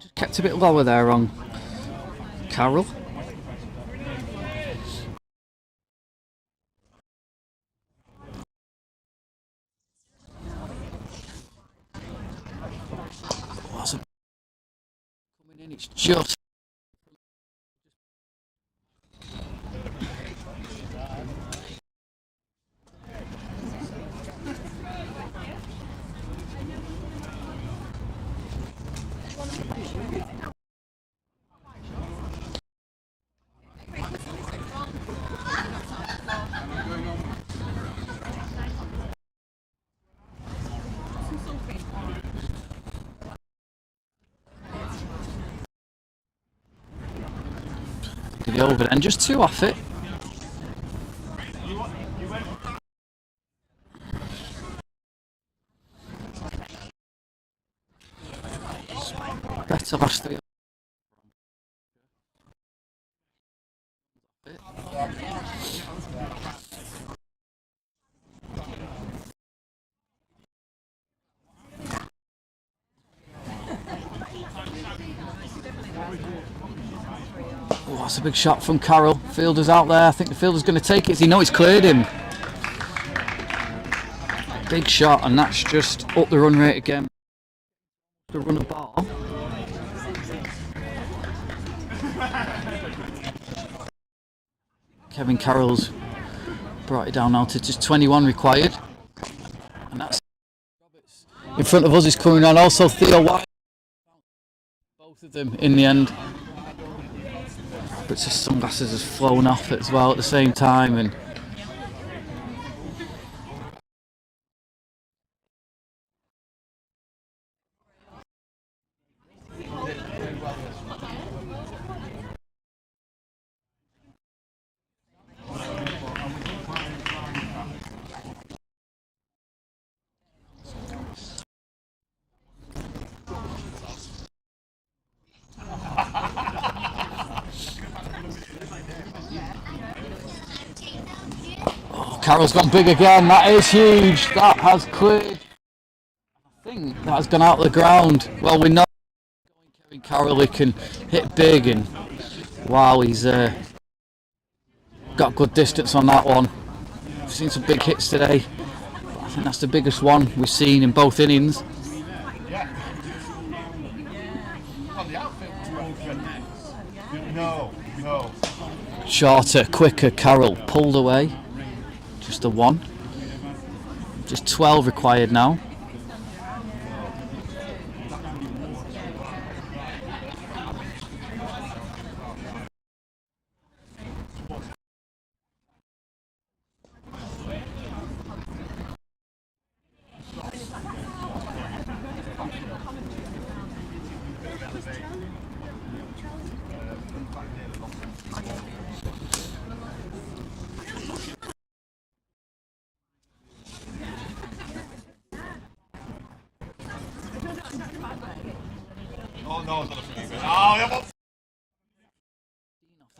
Just kept a bit lower there on Carroll. Coming in, it's just did it over and just two off it. better last 3. Oh, that's a big shot from Carroll. Fielder's out there. I think the fielder's going to take it. Does he know it's cleared him? Big shot, and that's just up the run rate again. The run of ball. Kevin Carroll's brought it down now to just 21 required. And that's in front of us is coming on also Theo White. Both of them in the end. But his sunglasses has flown off as well at the same time, and Carroll's gone big again. That is huge. That has cleared. I think that has gone out of the ground. Well, we know Kevin Carroll, he can hit big, and wow, he's got good distance on that one. We've seen some big hits today. I think that's the biggest one we've seen in both innings. Shorter, quicker. Carroll pulled away. Just a 1. Just 12 required now.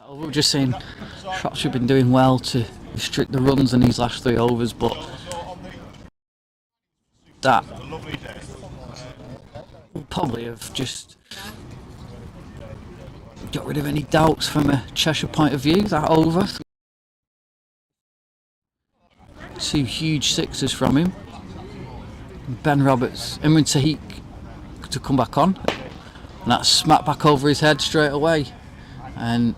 We're just saying Shropshire have been doing well to restrict the runs in these last 3 overs, but that will probably have just got rid of any doubts from a Cheshire point of view. That over. 2 huge sixes from him. Ben Roberts, Imran Tahik to come back on, and that's smacked back over his head straight away. And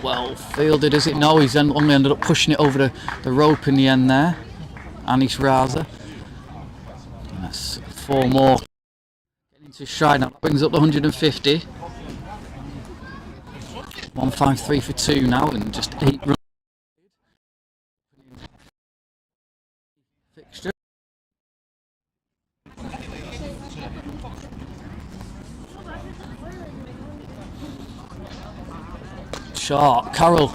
well fielded, is it? No, he's only ended up pushing it over the rope in the end there. Anish Raza. And that's 4 more. Getting into stride now. Brings up the 150. 153 for 2 now, and just 8 runs. Fixture. Short. Carroll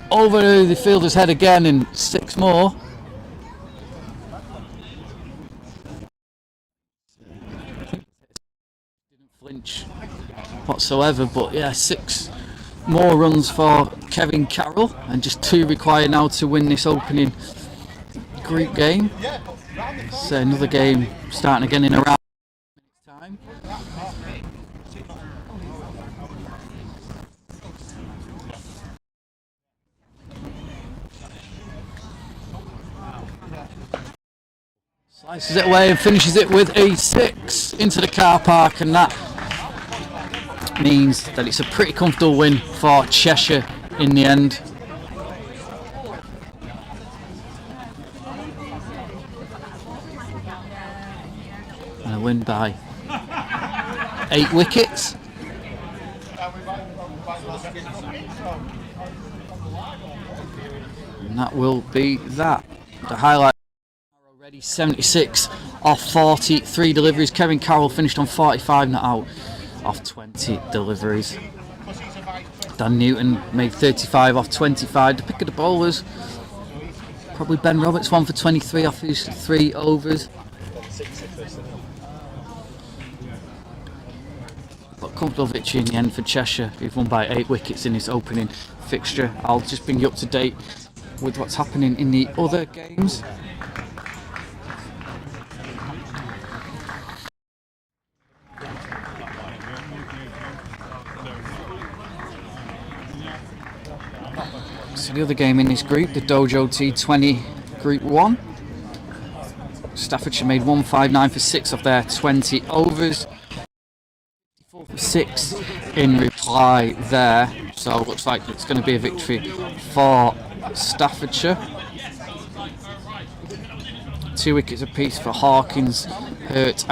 over the fielder's head again, and 6 more. Didn't flinch whatsoever, but yeah, 6 more runs for Kevin Carroll, and just 2 required now to win this opening group game. So another game starting again in around minutes time. Slices it away and finishes it with a 6 into the car park, and that means that it's a pretty comfortable win for Cheshire in the end. And a win by 8 wickets. And that will be that. The highlight. Already 76 off 43 deliveries. Kevin Carroll finished on 45 not out off 20 deliveries. Dan Newton made 35 off 25. The pick of the bowlers, probably Ben Roberts, 1 for 23 off his 3 overs. comfortable victory in the end for Cheshire, who've won by 8 wickets in this opening fixture. I'll just bring you up to date with what's happening in the other games. So the other game in this group, the Dojo T20 Group 1. Staffordshire made 159 for 6 of their 20 overs. 4 for 6 in reply there. So it looks like it's going to be a victory for Staffordshire. 2 wickets apiece for Hawkins, Hurt and